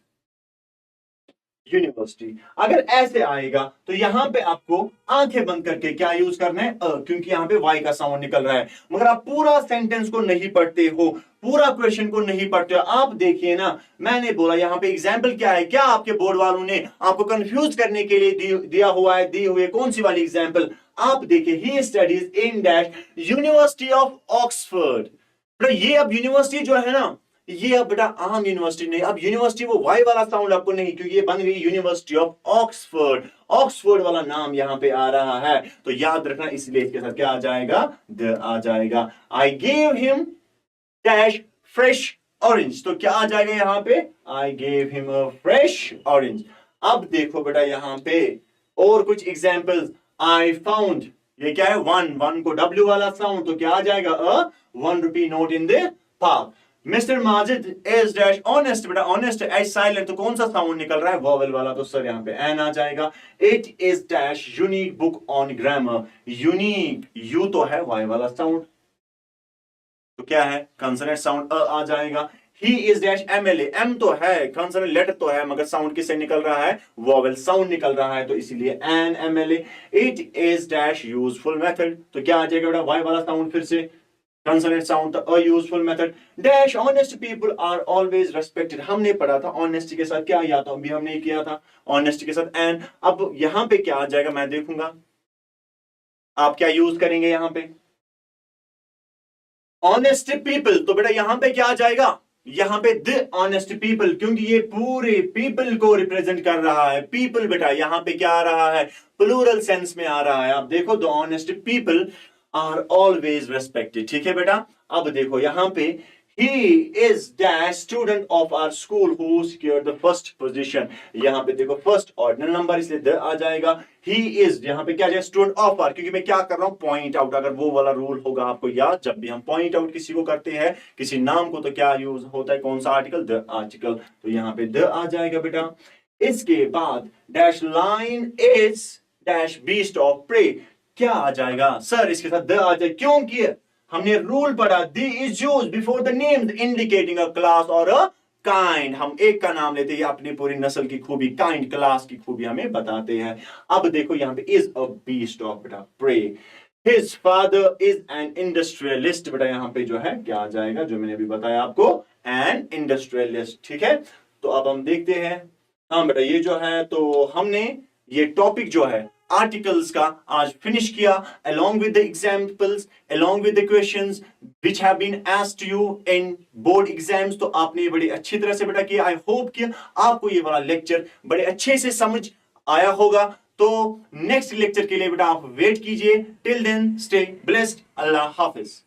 university. अगर ऐसे आएगा तो यहां पे आपको आंखें बंद करके क्या यूज करना है, क्योंकि यहां पे वाई का साउंड निकल रहा है। मगर आप पूरा सेंटेंस को नहीं पढ़ते हो, पूरा क्वेश्चन को नहीं पढ़ते हो, आप देखिए ना, मैंने बोला यहां पे एग्जाम्पल क्या है, क्या आपके बोर्ड वालों ने आपको कंफ्यूज करने के लिए दिया हुआ है, दी हुई कौन सी वाली एग्जाम्पल, आप देखिए, he studies in dash university of Oxford. ये अब यूनिवर्सिटी जो है ना, ये अब बेटा आम यूनिवर्सिटी नहीं, अब यूनिवर्सिटी वो वाई वाला साउंड आपको नहीं, क्योंकि ये बन गई यूनिवर्सिटी ऑफ ऑक्सफोर्ड, ऑक्सफोर्ड वाला नाम यहां पे आ रहा है, तो याद रखना, इसलिए इसके साथ क्या आ जाएगा, द आ जाएगा। I gave him dash fresh orange, तो क्या आ जाएगा यहां पे, I gave him a fresh orange. अब देखो बेटा यहां पे और कुछ एग्जांपल्स, आई फाउंड, ये क्या है, वन को डब्ल्यू वाला साउंड, तो क्या आ जाएगा, अ ₹1 note in the park. Mister Majid is dash honest, बेटा ऑनेस्ट एज साइलेंट, तो कौन सा साउंड निकल रहा है, वॉवेल वाला, तो सर यहां पे एन आ जाएगा। It is dash unique book on grammar, unique, you तो है वाई वाला साउंड, तो क्या है कंसोनेंट साउंड, आ जाएगा। He is dash MLA, M तो है कंसोनेंट लेटर तो है, मगर साउंड किससे निकल रहा है, वॉवेल साउंड निकल रहा है, तो इसीलिए N MLA. It is dash useful method, तो क्या आ जाएगा बेटा, वाई वाला साउंड फिर से consonant sound, a useful method। dash honest people are always respected, हमने पढ़ा था honesty के साथ क्या या तो अभी हमने किया था honesty के साथ and, अब यहां पे क्या आ जाएगा, मैं देखूंगा आप क्या यूज करेंगे यहां पे, honest people, तो बेटा यहां पे क्या आ जाएगा, यहां पे the honest people, क्योंकि ये पूरे people को रिप्रेजेंट कर रहा है। people बेटा यहां पे क्या आ रहा है, प्लूरल सेंस में आ रहा है। आप देखो the honest people are always respected। ठीक है बेटा, अब देखो यहां पे He is dash student of our school who secured the first position. यहाँ पे देखो फर्स्ट ऑर्डिनल नंबर इसलिए द आ जाएगा. He is यहाँ पे क्या जाए स्टूडेंट ऑफ आर, क्योंकि मैं क्या कर रहा हूं पॉइंट आउट. अगर वो वाला रूल होगा आपको याद, जब भी हम पॉइंट आउट किसी को करते हैं किसी नाम को, तो क्या यूज होता है, कौन सा आर्टिकल, द आर्टिकल. तो यहाँ पे द आ जाएगा बेटा. इसके बाद dash lion is dash beast of prey. क्या आ जाएगा सर इसके साथ द आ जाए, क्योंकि हमने रूल पढ़ा the is used before the names indicating a class और अ काइंड. हम एक का नाम लेते हैं अपनी पूरी नस्ल की खूबी, काइंड क्लास की खूबी हमें बताते हैं. अब देखो यहाँ पे इज अ बीस्ट ऑफ बेटा prey. His father is an industrialist. बेटा यहाँ पे जो है क्या आ जाएगा, जो मैंने अभी बताया आपको, एन इंडस्ट्रियलिस्ट. ठीक है, तो अब हम देखते हैं. हाँ बेटा ये जो है, तो हमने ये टॉपिक जो है आर्टिकल्स का आज फिनिश किया, along with the examples, along with the questions which have been asked to you in board exams. तो आपने ये बड़ी अच्छी तरह से बेटा किया. आई होप कि आपको ये वाला लेक्चर बड़े अच्छे से समझ आया होगा. तो नेक्स्ट लेक्चर के लिए बेटा आप वेट कीजिए. Till then stay blessed. अल्लाह हाफिज.